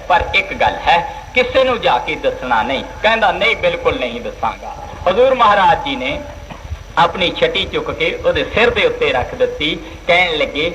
पर एक गल है, किसी नूं जाके दसना नहीं। कहंदा नहीं, बिल्कुल नहीं दसांगा। हजूर महाराज जी ने अपनी छटी चुक के उहदे सिर दे उत्ते रख दित्ती। कहण लगे,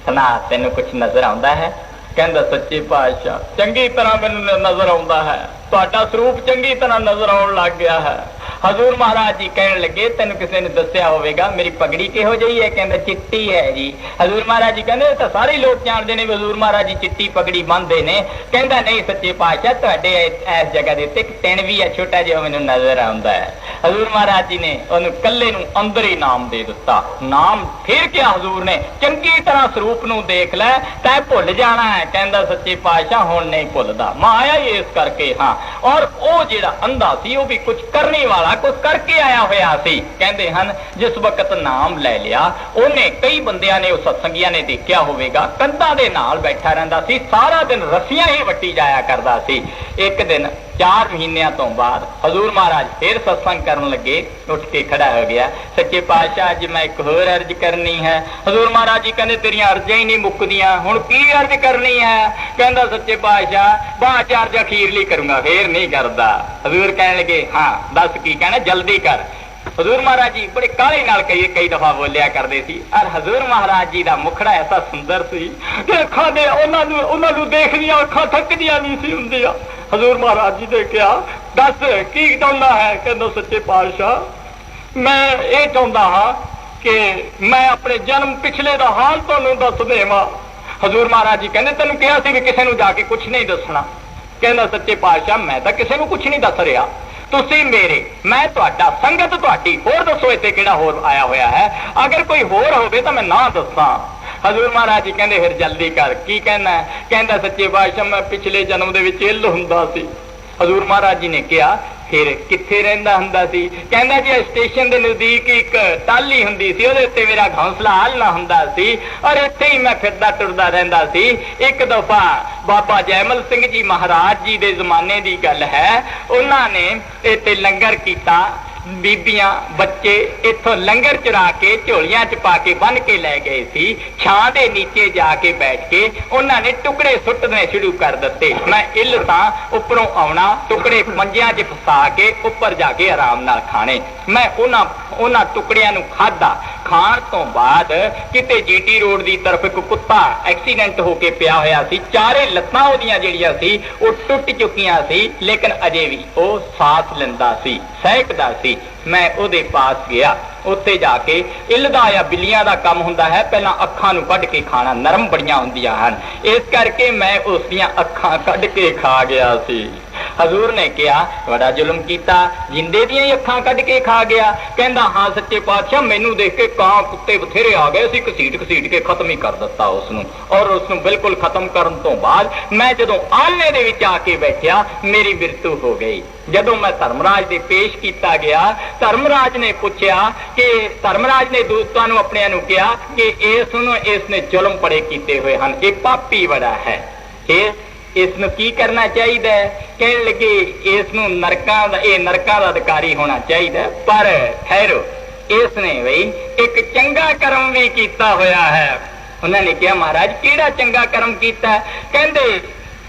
सुना तैनूं कुछ नजर आउंदा है? कहंदा, सच्चे पातशाह चंगी तरह मैनूं नजर आउंदा है, तुहाडा स्वरूप चंगी तरह नजर आउण लग गया है। हजूर महाराज जी कहण लगे, तेन किसी ने दसिया होवेगा मेरी पगड़ी किहो जिही है? कहंदा, चिट्टी है जी। हजूर महाराज जी कहंदे, तो सारे लोग जानते हैं हजूर महाराज जी चिट्टी पगड़ी बन्नदे ने। कहंदा, नहीं सच्चे पातशाह, तुहाडे इस जगह दे उत्ते एक तिण भी है छोटा जिहा, मैनूं नजर आउंदा है। हजूर महाराज जी ने उहनूं कल्ले नूं अंदर ही नाम दे दिता। नाम फिर क्या हजूर ने, चंगी तरह स्वरूप नूं देख लै तैं भुल जाना है। कहंदा, सच्चे पातशाह हुण नहीं भुलदा, मैं आया ही इस करके हाँ। और वो जिहड़ा अंधा सी वो भी कुछ करने वाला, कुछ करके आया होया सी। कहंदे हन जिस वक्त नाम ले लिया उन्हें कई बंदियां ने, सत्संगियां ने देखिया होवेगा, कंधां दे नाल बैठा रहिंदा सी, सारा दिन रस्सियां ही वट्टी जाया करदा सी। एक दिन 4 महीनों तो बाद हजूर महाराज फिर सत्संग करन लगे। उठ के खड़ा हो गया, सच्चे पातशाह अज मैं एक होर अर्ज करनी है। हजूर महाराज जी कहंदे, तेरियां अर्जां ही नहीं मुकदियां, हुण की अर्ज करनी है? कहंदा, सच्चे पातशाह बाद च अर्ज अखीरली करूंगा, फिर नहीं करदा। हजूर कहण लगे, हाँ दस की कहना, जल्दी कर। हजूर महाराज जी बड़े काले नाल कई दफा बोलिया करते सी। और हजूर महाराज जी का मुखड़ा ऐसा सुंदर सी कि अखां दे उन्हां नूं देखदियां अखां थकदियां नहीं सी हुंदियां। हजूर महाराज जी ने कहा, दस की चाहुंदा है? कहंदा, सच्चे पातशाह मैं ये चाहुंदा हां कि मैं अपने जन्म पिछले दा हाल तुहानूं दस देवां। हजूर महाराज जी कहंदे, तैनूं कहा सी भी किसी नूं जाके कुछ नहीं दसना। कहंदा, सच्चे पातशाह मैं तां किसी नूं कुछ नहीं दस रिहा, तुसी मेरे, मैं तुहाडा, संगत तुहाडी। होर दसो इत्थे किहड़ा होर आया होया है? अगर कोई होर होवे तां मैं ना दसां। हजूर महाराज जी कहंदे, फिर जल्दी कर, की कहना है? कहंदा, सच्चे पातशाह मैं पिछले जन्म दे विच इल्ल हुंदा सी। हजूर महाराज जी ने कहा, फिर कित्थे रहिंदा हुंदा सी? कहंदा, जी स्टेशन दे नजदीक एक टाली हुंदी सी, उहदे उत्ते मेरा घोंसला आलना हुंदा सी और इत्थे ही मैं फिरदा टुरदा रहिंदा सी। एक दफा बाबा जैमल सिंह जी महाराज जी दे जमाने दी गल है, उन्हां ने इत्थे लंगर कीता। बीबियां बच्चे इत्थों लंगर चुरा के झोलियां च पा के बन के लै गए सी। छां दे नीचे जाके बैठ के उन्होंने टुकड़े सुट्टने शुरू कर दिते। मैं इल तां उपरों आउणा, टुकड़े मंजियां च फसा के उपर जाके आराम नाल खाने। मैं उन्हां टुकड़ियां नूं खाधा। खाण तो बाद किते जीटी रोड की तरफ एक कुत्ता एक्सीडेंट होके पिया होया सी। चारे लत्तां ओहदियां जिहड़ियां सी वो टुट चुकियां सी, लेकिन अजे भी वो सांस लैंदा सी, सहकदा सी। मैं उहदे पास गया, उत्थे जाके इल्दा या बिल्लियां दा काम हुंदा है, पहला अखां नूं कढ के खाना, नरम बड़ियां हुंदियां हन, इस करके मैं उसदियां अखां कढ के खा गया सी। हजूर ने कहा, बड़ा जुल्म कीता, जिंदे दियां ही अखां कढ के खा गया। कहंदा, हाँ सच्चे पातशाह मैनू देख के कां कुत्ते बथेरे आ गए सी, घसीट के खत्म ही कर दिता उसनूं। और उसनूं बिल्कुल खत्म करन तो बाद मैं जदों आलने दे विच आके बैठिया, मेरी मृत्यु हो गई। जदों मैं धर्मराज दे पेश किया गया, धर्मराज ने पूछा कि धर्मराज ने दूतां नूं अपणिआं नूं कहा कि इसने जुल्म बड़े कीते हुए हैं, ये पापी बड़ा है, इसनूं की करना चाहिए? कहने लगे, इसनूं नरकां दा अधिकारी होना चाहिए। पर ठहरो, इसने बई एक चंगा कर्म भी किया होया है। उन्होंने कहा, महाराज किहड़ा चंगा कर्म किया? कहंदे,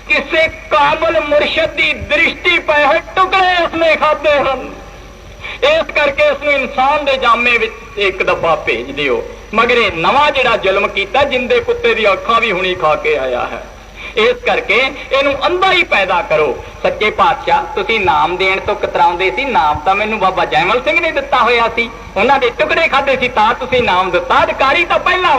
किसी कामल मुर्शद की दृष्टि पे टुकड़े उसने खाते हैं, इस करके उसने इंसान के जामे एक दफा भेज दियो। मगर नवा जिहड़ा जुल्म किया, जिंदे कुत्ते दी अखां भी हुणी खा के आया है, इस करके इनू अंधा ही पैदा करो। सच्चे पातशाह तुसी नाम देण तो कतराउंदे सी, नाम तो मैनू बाबा जैमल सिंह ने दिता होया सी, उन्हां दे टुकड़े खाधे सी तां तुसी नाम दिता, अधिकारी तो पहला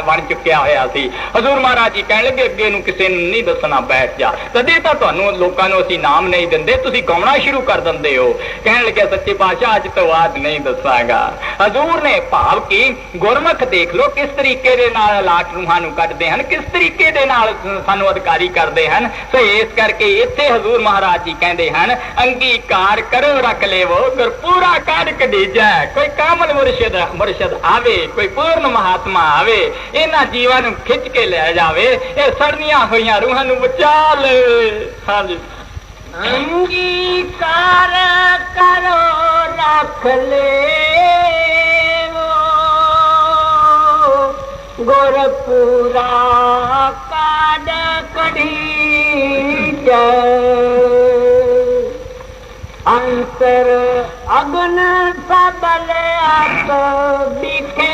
बन चुक्या होया सी। हजूर महाराज जी कहण लगे, अगे नूं किसी नूं नहीं दसना, बैठ जा, तदे तां तुहानूं लोकां नूं असीं नाम नहीं दिंदे, तुसी गाउणा शुरू कर दिंदे हो। कहण लगे, सच्चे पातशाह अज तो बाद नहीं दसांगा। हजूर ने भाव की गुरमुख देख लो किस तरीके दे नाल लाट रूहां नूं कढदे हन, किस तरीके दे नाल सानूं अधिकारी करते हैं। तो इस करके इत्थे हजूर महाराज जी कहते हैं, अंगीकार करो रख लेवो गुरपूरा काढ़ कढीजै। कोई कामल मुर्शद आवे, कोई पूर्ण महात्मा आवे, इन्हां जीवां नूं खिच के ले जावे, ये सड़नियां होईयां रूहां नूं बचा ले। हाँ जी, अंगीकार करो रख लेवो गुरपूरा काढ़ कढी अंतर अगन सबल आत दिखे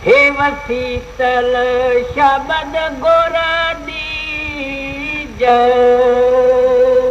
हे वसीतल शब्द गुर दीजै।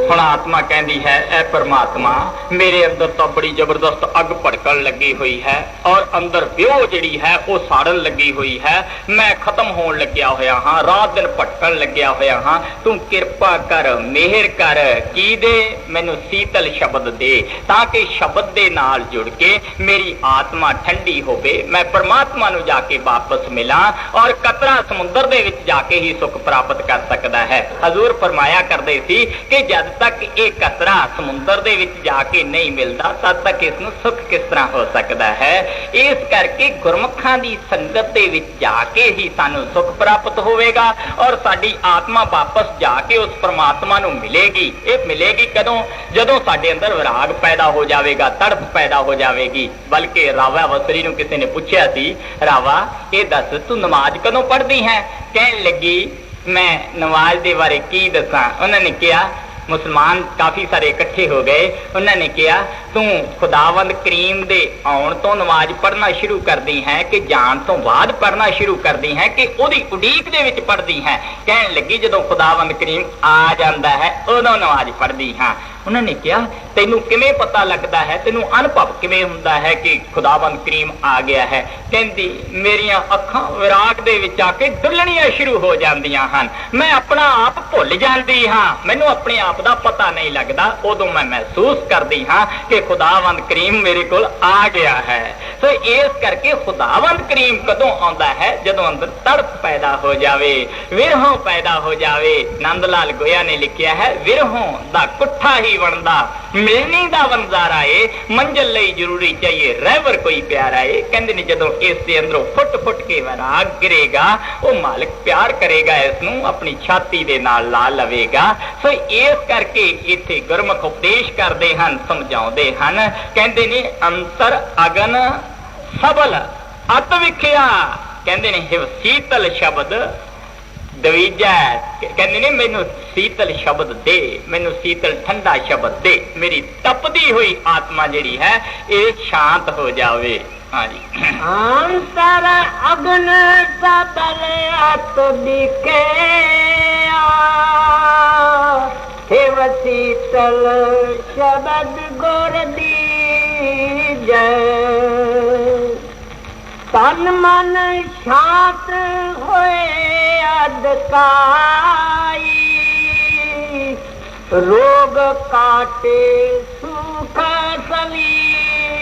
ਹੁਣ ਆਤਮਾ ਕਹਿੰਦੀ ਹੈ, ਐ ਪਰਮਾਤਮਾ ਮੇਰੇ ਅੰਦਰ ਤਾਂ ਬੜੀ ਜ਼ਬਰਦਸਤ ਅੱਗ ਭੜਕਣ ਲੱਗੀ ਹੋਈ ਹੈ ਔਰ ਅੰਦਰ ਵਿਉ ਜਿਹੜੀ ਹੈ ਉਹ ਸਾੜਨ ਲੱਗੀ ਹੋਈ ਹੈ। ਮੈਂ ਖਤਮ ਹੋਣ ਲੱਗਿਆ ਹੋਇਆ ਹਾਂ, ਰਾਤ ਦਿਨ ਭਟਕਣ ਲੱਗਿਆ ਹੋਇਆ ਹਾਂ। ਤੂੰ ਕਿਰਪਾ ਕਰ, ਮਿਹਰ ਕਰ, ਕੀ ਦੇ ਮੈਨੂੰ ਸੀਤਲ ਸ਼ਬਦ ਦੇ, ਤਾਂ ਕਿ ਸ਼ਬਦ ਦੇ ਨਾਲ ਜੁੜ ਕੇ ਮੇਰੀ ਆਤਮਾ ਠੰਡੀ ਹੋਵੇ, ਮੈਂ ਪਰਮਾਤਮਾ ਨੂੰ ਜਾ ਕੇ ਵਾਪਸ ਮਿਲਾਂ ਔਰ ਕਤਰਾ ਸਮੁੰਦਰ ਦੇ ਵਿੱਚ ਜਾ ਕੇ ਹੀ ਸੁੱਖ ਪ੍ਰਾਪਤ ਕਰ ਸਕਦਾ ਹੈ। ਹਜ਼ੂਰ ਫਰਮਾਇਆ ਕਰਦੇ ਸੀ ਕਿ ਜਦ ਤੱਕ ਇਹ ਕਤਰਾ ਸਮੁੰਦਰ ਦੇ ਵਿੱਚ ਜਾ ਕੇ ਨਹੀਂ ਮਿਲਦਾ ਤਦ ਤੱਕ ਇਸ ਨੂੰ ਸੁੱਖ ਕਿਸ ਤਰ੍ਹਾਂ ਹੋ ਸਕਦਾ ਹੈ। ਇਸ ਕਰਕੇ ਗੁਰਮੁਖਾਂ ਦੀ ਸੰਗਤ ਦੇ ਵਿੱਚ ਜਾ ਕੇ ਹੀ ਸਾਨੂੰ ਸੁੱਖ ਪ੍ਰਾਪਤ ਹੋਵੇਗਾ ਔਰ ਸਾਡੀ ਆਤਮਾ ਵਾਪਸ ਜਾ ਕੇ ਉਸ ਪਰਮਾਤਮਾ ਨੂੰ ਮਿਲੇਗੀ। ਇਹ ਮਿਲੇਗੀ ਕਦੋਂ? ਜਦੋਂ ਸਾਡੇ ਅੰਦਰ ਵਿਰਾਗ ਪੈਦਾ ਹੋ ਜਾਵੇਗਾ, ਤੜਪ ਪੈਦਾ ਹੋ ਜਾਵੇਗੀ। ਬਲਕਿ ਰਾਵਾ ਵਸਰੀ ਨੂੰ ਕਿਸੇ ਨੇ ਪੁੱਛਿਆ ਸੀ, ਰਾਵਾ ਇਹ ਦੱਸ ਤੂੰ ਨਮਾਜ਼ ਕਦੋਂ ਪੜ੍ਹਦੀ ਹੈ? ਕਹਿਣ ਲੱਗੀ ਮੈਂ ਨਮਾਜ਼ ਦੇ ਬਾਰੇ ਕੀ ਦੱਸਾਂ। ਉਹਨਾਂ ਨੇ ਕਿਹਾ, ਮੁਸਲਮਾਨ ਕਾਫੀ ਸਾਰੇ ਇਕੱਠੇ ਹੋ ਗਏ, ਉਹਨਾਂ ਨੇ ਕਿਹਾ ਤੂੰ ਖੁਦਾਵੰਦ ਕਰੀਮ ਦੇ ਆਉਣ ਤੋਂ ਨਮਾਜ਼ ਪੜ੍ਹਨਾ ਸ਼ੁਰੂ ਕਰਦੀ ਹੈ ਕਿ ਜਾਣ ਤੋਂ ਬਾਅਦ ਪੜ੍ਹਨਾ ਸ਼ੁਰੂ ਕਰਦੀ ਹੈ ਕਿ ਉਹਦੀ ਉਡੀਕ ਦੇ ਵਿੱਚ ਪੜ੍ਹਦੀ ਹੈ? ਕਹਿਣ ਲੱਗੀ ਜਦੋਂ ਖੁਦਾਵੰਦ ਕਰੀਮ ਆ ਜਾਂਦਾ ਹੈ ਉਦੋਂ ਨਮਾਜ਼ ਪੜ੍ਹਦੀ ਹਾਂ। ਉਹਨਾਂ ਨੇ ਕਿਹਾ ਤੈਨੂੰ ਕਿਵੇਂ ਪਤਾ ਲੱਗਦਾ ਹੈ, ਤੈਨੂੰ ਅਨੁਭਵ ਕਿਵੇਂ ਹੁੰਦਾ ਹੈ ਕਿ ਖੁਦਾਵੰਦ ਕਰੀਮ ਆ ਗਿਆ ਹੈ? ਕਹਿੰਦੀ ਮੇਰੀਆਂ ਅੱਖਾਂ ਵਿਰਾਗ ਦੇ ਵਿੱਚ ਆ ਕੇ ਡੁੱਲਣੀਆਂ ਸ਼ੁਰੂ ਹੋ ਜਾਂਦੀਆਂ ਹਨ, ਮੈਂ ਆਪਣਾ ਆਪ ਭੁੱਲ ਜਾਂਦੀ ਹਾਂ, ਮੈਨੂੰ ਆਪਣੇ ਆਪ ਦਾ ਪਤਾ ਨਹੀਂ ਲੱਗਦਾ। ਉਦੋਂ ਮੈਂ ਮਹਿਸੂਸ ਕਰਦੀ ਹਾਂ ਕਿ ਖੁਦਾਵੰਦ ਕਰੀਮ ਮੇਰੇ ਕੋਲ ਆ ਗਿਆ ਹੈ। ਸੋ ਇਸ ਕਰਕੇ ਖੁਦਾਵੰਦ ਕਰੀਮ ਕਦੋਂ ਆਉਂਦਾ ਹੈ? ਜਦੋਂ ਅੰਦਰ ਤੜਪ ਪੈਦਾ ਹੋ ਜਾਵੇ, ਵਿਰਹੋਂ ਪੈਦਾ ਹੋ ਜਾਵੇ। ਨੰਦ ਲਾਲ ਗੋਇਆ ਨੇ ਲਿਖਿਆ ਹੈ, ਵਿਰਹੋਂ ਦਾ ਕੁੱਠਾ ਹੀ ਬਣਦਾ, ਮਿਲਣੀ ਦਾ ਵੰਜ਼ਾਰਾ ਏ, ਮੰਜ਼ਿਲ ਲਈ ਜ਼ਰੂਰੀ ਚਾਹੀਏ ਰਹਿਬਰ ਕੋਈ ਪਿਆਰਾ ਏ। ਕਹਿੰਦੇ ਨੇ ਜਦੋਂ ਇਸ ਦੇ ਅੰਦਰੋਂ ਫੁੱਟ ਫੁੱਟ ਕੇ ਵਿਰਾਗ ਗਿਰੇਗਾ ਉਹ ਮਾਲਕ ਪਿਆਰ ਕਰੇਗਾ, ਇਸ ਨੂੰ ਆਪਣੀ ਛਾਤੀ ਦੇ ਨਾਲ ਲਾ ਲਵੇਗਾ। ਸੋ ਇਸ ਕਰਕੇ ਇੱਥੇ ਗੁਰਮੁਖ ਉਪਦੇਸ਼ ਕਰਦੇ ਹਨ, ਸਮਝਾਉਂਦੇ ਹਨ, ਕਹਿੰਦੇ ਨੇ ਅੰਤਰ ਅਗਨ ਸਬਲ ਅਤ ਵਿਖਿਆ। ਕਹਿੰਦੇ ਨੇ ਹਿਵ ਸੀਤਲ ਸ਼ਬਦ ਦਵੀਜਾ। ਕਹਿੰਦੇ ਨੇ ਮੈਨੂੰ ਸੀਤਲ ਸ਼ਬਦ ਦੇ, ਮੈਨੂੰ ਸੀਤਲ ਠੰਡਾ ਸ਼ਬਦ ਦੇ, ਮੇਰੀ ਤਪਦੀ ਹੋਈ ਆਤਮਾ ਜਿਹੜੀ ਹੈ ਇਹ ਸ਼ਾਂਤ ਹੋ ਜਾਵੇ। ਹਾਂਜੀ, ਅੰਤਰ ਅਗਨ ਸਬਲ ਅਤ ਦਿਖੇ हे वसीतल शब्द गुर दीजै। तन मन शांत होए अधकाई रोग काटे सुख सलीजै।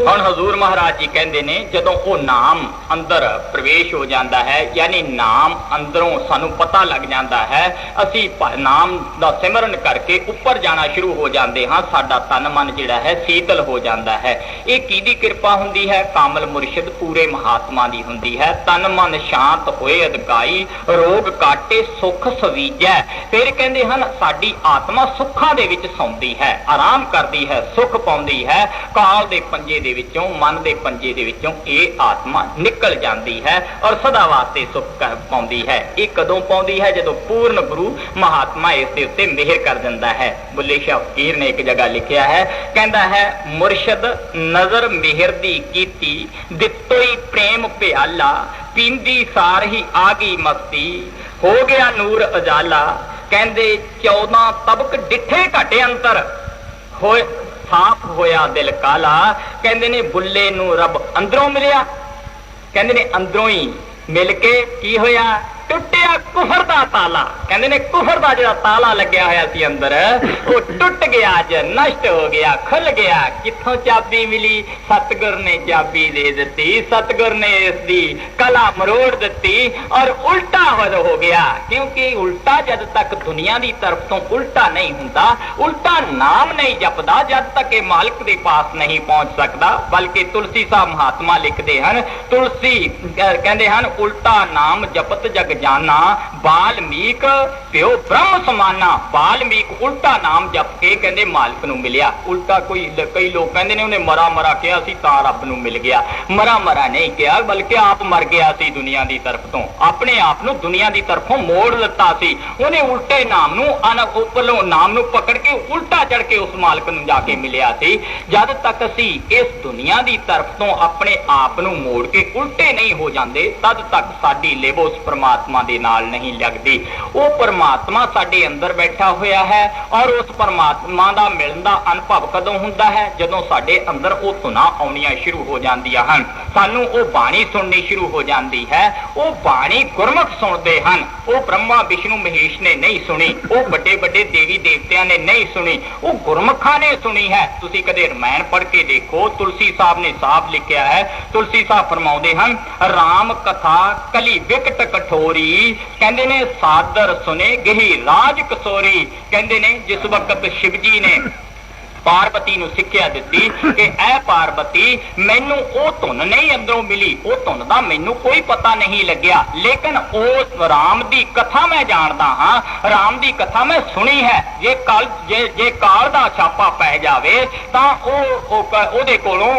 ਹੁਣ ਹਜ਼ੂਰ ਮਹਾਰਾਜ ਜੀ ਕਹਿੰਦੇ ਨੇ ਜਦੋਂ ਉਹ ਨਾਮ ਅੰਦਰ ਪ੍ਰਵੇਸ਼ ਹੋ ਜਾਂਦਾ ਹੈ, ਯਾਨੀ ਨਾਮ ਅੰਦਰੋਂ ਸਾਨੂੰ ਪਤਾ ਲੱਗ ਜਾਂਦਾ ਹੈ, ਅਸੀਂ ਨਾਮ ਦਾ ਸਿਮਰਨ ਕਰਕੇ ਉੱਪਰ ਜਾਣਾ ਸ਼ੁਰੂ ਹੋ ਜਾਂਦੇ ਹਾਂ, ਸਾਡਾ ਤਨ ਮਨ ਜਿਹੜਾ ਹੈ ਸੀਤਲ ਹੋ ਜਾਂਦਾ ਹੈ। ਇਹ ਕਿਹਦੀ ਕਿਰਪਾ ਹੁੰਦੀ ਹੈ? ਕਾਮਲ ਮੁਰਸ਼ਿਦ ਪੂਰੇ ਮਹਾਤਮਾ ਦੀ ਹੁੰਦੀ ਹੈ। ਤਨ ਮਨ ਸ਼ਾਂਤ ਹੋਏ ਅਧਿਕਾਈ ਰੋਗ ਕਾਟੇ ਸੁਖ ਸਵੀਜੈ। ਫਿਰ ਕਹਿੰਦੇ ਹਨ ਸਾਡੀ ਆਤਮਾ ਸੁੱਖਾਂ ਦੇ ਵਿੱਚ ਸੌਂਦੀ ਹੈ, ਆਰਾਮ ਕਰਦੀ ਹੈ, ਸੁੱਖ ਪਾਉਂਦੀ ਹੈ। ਕਾਲ ਦੇ ਪੰਜੇ ਦੇ ਵਿੱਚੋਂ, ਮਨ ਦੇ ਪੰਜੇ ਦੇ ਵਿੱਚੋਂ ਇਹ ਆਤਮਾ ਨਿਕਲ ਜਾਂਦੀ ਹੈ ਔਰ ਸਦਾ ਵਾਸਤੇ ਸੁੱਖ ਪਾਉਂਦੀ ਹੈ। ਇਹ ਕਦੋਂ ਪਾਉਂਦੀ ਹੈ? ਜਦੋਂ ਪੂਰਨ ਗੁਰੂ ਮਹਾਤਮਾ ਇਸ ਦੇ ਉੱਤੇ ਮਿਹਰ ਕਰ ਦਿੰਦਾ ਹੈ। ਬੁੱਲੇ ਸ਼ਾਹ ਫਕੀਰ ਨੇ ਇੱਕ ਜਗ੍ਹਾ ਲਿਖਿਆ ਹੈ, ਕਹਿੰਦਾ ਹੈ ਮੁਰਸ਼ਦ ਨਜ਼ਰ ਮਿਹਰ ਦੀ ਕੀਤੀ ਦਿੱਤੋਈ ਪ੍ਰੇਮ ਪਿਆਲਾ ਪੀਂਦੀ ਸਾਰ ਹੀ ਆ ਗਈ ਮਸਤੀ ਹੋ ਗਿਆ ਨੂਰ ਉਜਾਲਾ। ਕਹਿੰਦੇ 14 ਤਬਕ ਡਿੱਠੇ ਘਟੇ ਅੰਤਰ ਹੋਏ ਸਾਫ ਹੋਇਆ ਦਿਲ ਕਾਲਾ। ਕਹਿੰਦੇ ਨੇ ਬੁੱਲੇ ਨੂੰ ਰੱਬ ਅੰਦਰੋਂ ਮਿਲਿਆ, ਕਹਿੰਦੇ ਨੇ ਅੰਦਰੋਂ ਹੀ ਮਿਲ ਕੇ ਕੀ ਹੋਇਆ? ਟੁੱਟਿਆ ਕੁਫਰ ਦਾ ਤਾਲਾ। ਕਹਿੰਦੇ ਨੇ ਕੁਫਰ ਦਾ ਜਿਹੜਾ ਤਾਲਾ ਲੱਗਿਆ ਹੋਇਆ ਸੀ ਅੰਦਰ ਉਹ ਟੁੱਟ ਗਿਆ, ਅੱਜ ਨਸ਼ਟ ਹੋ ਗਿਆ, ਖੁੱਲ ਗਿਆ। ਕਿੱਥੋਂ ਚਾਬੀ ਮਿਲੀ? ਸਤਿਗੁਰ ਨੇ ਚਾਬੀ ਦੇ ਦਿੱਤੀ, ਸਤਿਗੁਰ ਨੇ ਇਸ ਦੀ ਕਲਾ ਮਰੋੜ ਦਿੱਤੀ ਔਰ ਉਲਟਾ ਹੋ ਗਿਆ। ਕਿਉਂਕਿ ਉਲਟਾ ਜਦ ਤੱਕ ਦੁਨੀਆ ਦੀ ਤਰਫ ਤੋਂ ਉਲਟਾ ਨਹੀਂ ਹੁੰਦਾ, ਉਲਟਾ ਨਾਮ ਨਹੀਂ ਜਪਦਾ, ਜਦ ਤੱਕ ਇਹ ਮਾਲਕ ਦੇ ਪਾਸ ਨਹੀਂ ਪਹੁੰਚ ਸਕਦਾ। ਬਲਕਿ ਤੁਲਸੀ ਸਾਹਿਬ ਮਹਾਤਮਾ ਲਿਖਦੇ ਹਨ, ਤੁਲਸੀ ਕਹਿੰਦੇ ਹਨ ਉਲਟਾ ਨਾਮ ਜਪਤ ਜਗ जग जाना, बाल्मीक प्यो ब्रह्म समाना। बाल्मीक उल्टा नाम जप के कहते मालिक नूं मिलिया। उल्टा कई लोग कहते ने उन्हें मरा मरा कहा सी तां रब नूं मिल गया। मरा मरा नहीं कहा, बल्कि आप मर गया सी दुनिया की तरफ तो, अपने आप नूं दुनिया की तरफों मोड़ लता सी। उन्हें उल्टे नाम नूं उपरों नाम नूं पकड़ के उल्टा चढ़ के उस मालिक नूं जाके मिलिया सी। जद तक असी इस दुनिया की तरफ तो अपने आप नूं मोड़ के उल्टे नहीं हो जाते, तद तक साडी लिव उस परमात्मा दे नाल नहीं लगदी। वो परमात्मा साडे अंदर बैठा होया है, और उस परमात्मा दा मिलन दा अनुभव कदों हुंदा है? जदों साडे अंदर वो धुना आउणियां शुरू हो जांदियां हन, सानू वो बाणी सुननी शुरू हो जाती है। वो बाणी गुरमुख सुनते हैं, वो ब्रह्मा विष्णु महेश ने नहीं सुनी, वो बड़े बड़े देवी देवतियां ने नहीं सुनी, वो गुरमुखा ने सुनी है। तुसी कदे रामायण पढ़ के देखो, तुलसी साहब ने साफ लिखा है। तुलसी साहब फरमाउंदे हन, राम कथा कली विकट कठोरी, कहंदे ने सादर सुने गही राज कसोरी। कहंदे ने जिस वक्त शिव जी ने पार्वती नूं सिक्ख्या दित्ती कि ऐ पार्वती मैनू ओ धुन नहीं अंदरों मिली, ओ धुन दा मैनू कोई पता नहीं लग्या, लेकिन उस राम दी कथा मैं जानदा हां, राम दी कथा मैं सुनी है। जे काल दा छापा पै जावे तां ओदे कोलों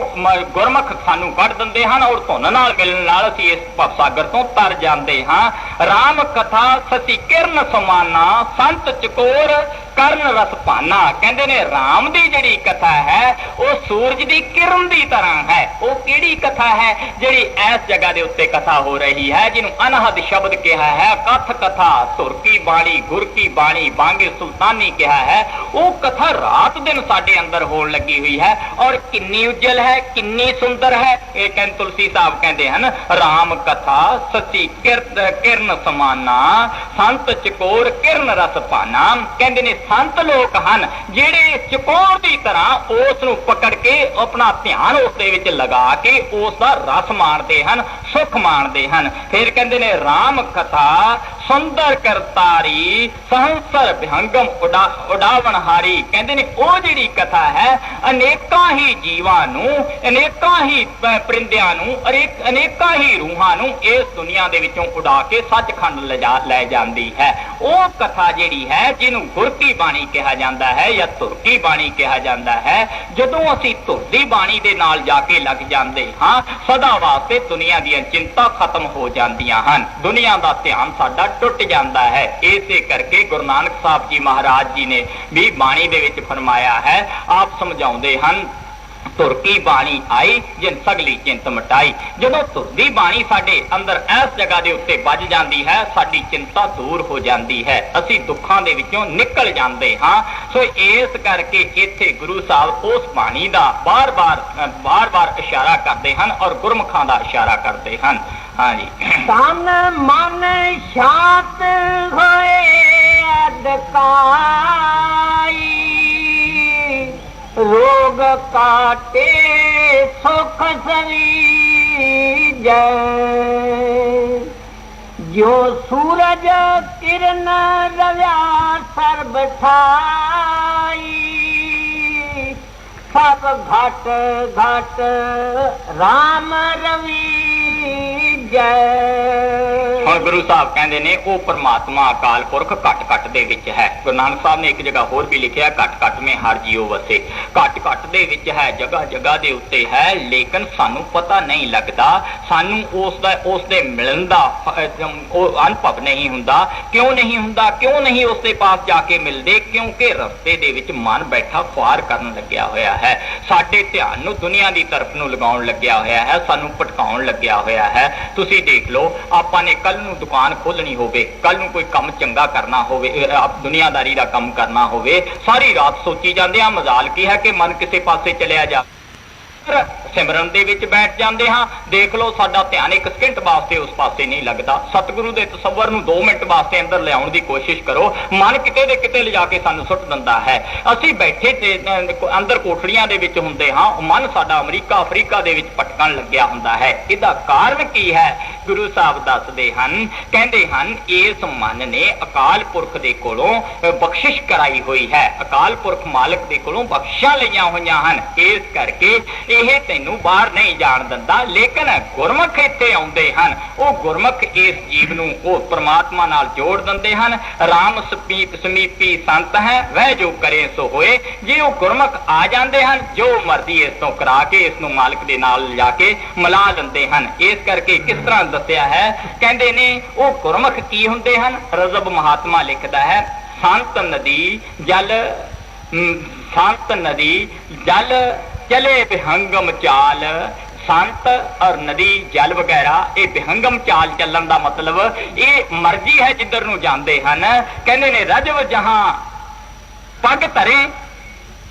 गुरमुख सानू कढ दिंदे हन, और धुन नाल मिलण नाल असीं इस भवसागर तो तर जांदे हां। राम कथा सची किरण समाना, संत चकोर कर्ण रस पाना। कहंदे ने राम दी जिहड़ी कथा है वो सूरज दी किरण दी तरह है। वो किहड़ी कथा है जिहड़ी इस जगह दे उत्ते कथा हो रही है, जिन्हों अनहद शब्द कहा है, कथ कथा, सुर की बाणी, गुर की बाणी, बांगे सुल्तानी कहा है। वो कथा रात दिन साडे अंदर होण लगी हुई है, और किन्नी उज्जल है, किन्नी सुंदर है। ये कहते तुलसी साहब कहते हैं, राम कथा सच्ची किरण समाना, संत चकोर किरण रस पाना। कहते ने संत लोग हैं जिहड़े चकोर की तरह उस नूं पकड़ के अपना ध्यान उस दे विच लगा के उसका रस माणते हैं, सुख माणते हैं। फिर कहते ने राम कथा सुंदर करतारी, सहंसर भयंगम उड़ावनहारी। कहते ने वो जिहड़ी कथा है अनेकां ही जीवां नूं, अनेकां ही परिंदियां नूं, अनेकां ही रूहां नूं इस दुनिया दे विचों उड़ा के सचखंड लै जांदी है। वो कथा जिहड़ी है जिन्हों गुर की बाणी कहा जाता है या धुर की बाणी कहा जाता है। जदों असीं धुर दी बाणी दे नाल जाके लग जांदे हां, सदा वास्ते दुनिया दी चिंता खत्म हो जांदियां हन, दुनिया दा ध्यान साडा टुट जाता है। इसे करके गुरु नानक साहब जी महाराज जी ने भी बाणी दे विच फरमाया है, आप समझाउंदे हन, धुर की बाणी आई जिन सगली चिंत मिटाई। जदों धुर दी बाणी साडे अंदर इस जगह दे उत्ते बज जाती है, साडी चिंता दूर हो जाती है, असीं दुखां दे विचों निकल जाते हाँ। सो इस करके इत्थे गुरु साहब उस बाणी दा बार बार इशारा करते हैं और गुरमुखां दा इशारा करते हैं। हाँ जी, तन मन शांत होए अदकाई, रोग काटे सुख सरीजै, जो सूरज किरण रव्या सर्ब ठाई, सब घट घट राम रवि ਹੁਣ गुरु साहब कहते ने वो परमात्मा अकाल पुरख घट घट दे विच है। गुरु नानक साहब ने एक जगह होर भी लिखा, घट घट में हर जीव वसे। घट घट दे विच है, जगह जगह दे उत्ते है, लेकिन सानू पता नहीं लगता, सानू उस दे मिलन दा अनुभव नहीं हुंदा। क्यों नहीं हुंदा? क्यों नहीं उसके पास जाके मिलते? क्योंकि रस्ते दे विच मन बैठा ख्वार करन लग्या होया है, साडे ध्यान नू दुनिया की तरफ नू लगाउण लग्या होया है, सानू भटकाउण लग्या होया है। तुसी देख लो, आपां ने कल नू दुकान खोलनी होवे, कल नू कोई काम चंगा करना होवे, दुनियादारी दा काम करना होवे, सारी रात सोची जांदे आ मजाल की है कि मन किसी पासे चलिया जा, सिमरन दे विच बैठ जाते हाँ। देख लो, साडा ध्यान एक सेकंड वास्ते उस पासे नहीं लगता। सतगुरु दे तसव्वुर नूं 2 मिनट वास्ते अंदर लियाउण दी कोशिश करो, मन किते दे किते लिजा के सानू सुट दिंदा है। असीं बैठे अंदर कोठड़ियां दे विच हुंदे हाँ, मन साडा अमरीका अफ्रीका दे विच भटकण लग्या हुंदा है। इहदा कारण की है? गुरु साहब दसदे हन, कहंदे हन, इस मन ने अकाल पुरख दे कोलों बख्शिश कराई हुई है, अकाल पुरख मालिक दे कोलों बख्शिशां लईआं होईआं हन। इस करके यह ਤੈਨੂੰ ਬਾਹਰ ਨਹੀਂ ਜਾਣ ਦਿੰਦਾ। ਲੇਕਿਨ ਗੁਰਮੁਖ ਇੱਥੇ ਆਉਂਦੇ ਹਨ, ਉਹ ਗੁਰਮੁਖ ਇਸ ਜੀਵ ਨੂੰ ਉਹ ਪ੍ਰਮਾਤਮਾ ਨਾਲ ਜੋੜ ਦਿੰਦੇ ਹਨ। ਰਾਮ ਸਮੀਪੀ ਸੰਤ ਹੈ ਵਹਿ ਜੋ ਕਰੇ ਸੋ ਹੋਏ। ਜੇ ਉਹ ਗੁਰਮੁਖ ਆ ਜਾਂਦੇ ਹਨ, ਜੋ ਮਰਜ਼ੀ ਇਸ ਤੋਂ ਕਰਾ ਕੇ ਇਸ ਨੂੰ ਮਾਲਕ ਦੇ ਨਾਲ ਲਿਜਾ ਕੇ ਮਿਲਾ ਦਿੰਦੇ ਹਨ। ਇਸ ਕਰਕੇ ਕਿਸ ਤਰ੍ਹਾਂ ਦੱਸਿਆ ਹੈ, ਕਹਿੰਦੇ ਨੇ ਉਹ ਗੁਰਮੁਖ ਕੀ ਹੁੰਦੇ ਹਨ। ਰਜ਼ਬ ਮਹਾਤਮਾ ਲਿਖਦਾ ਹੈ, ਸੰਤ ਨਦੀ ਜਲ ਚਲੇ ਵਿਹੰਗਮ ਚਾਲ। ਸੰਤ ਔਰ ਨਦੀ ਜਲ ਵਗੈਰਾ ਇਹ ਵਿਹੰਗਮ ਚਾਲ ਚੱਲਣ ਦਾ ਮਤਲਬ ਇਹ ਮਰਜ਼ੀ ਹੈ ਜਿੱਧਰ ਨੂੰ ਜਾਂਦੇ ਹਨ। ਕਹਿੰਦੇ ਨੇ ਰਜਵ ਜਹਾਂ ਪੱਗ ਧਰੇ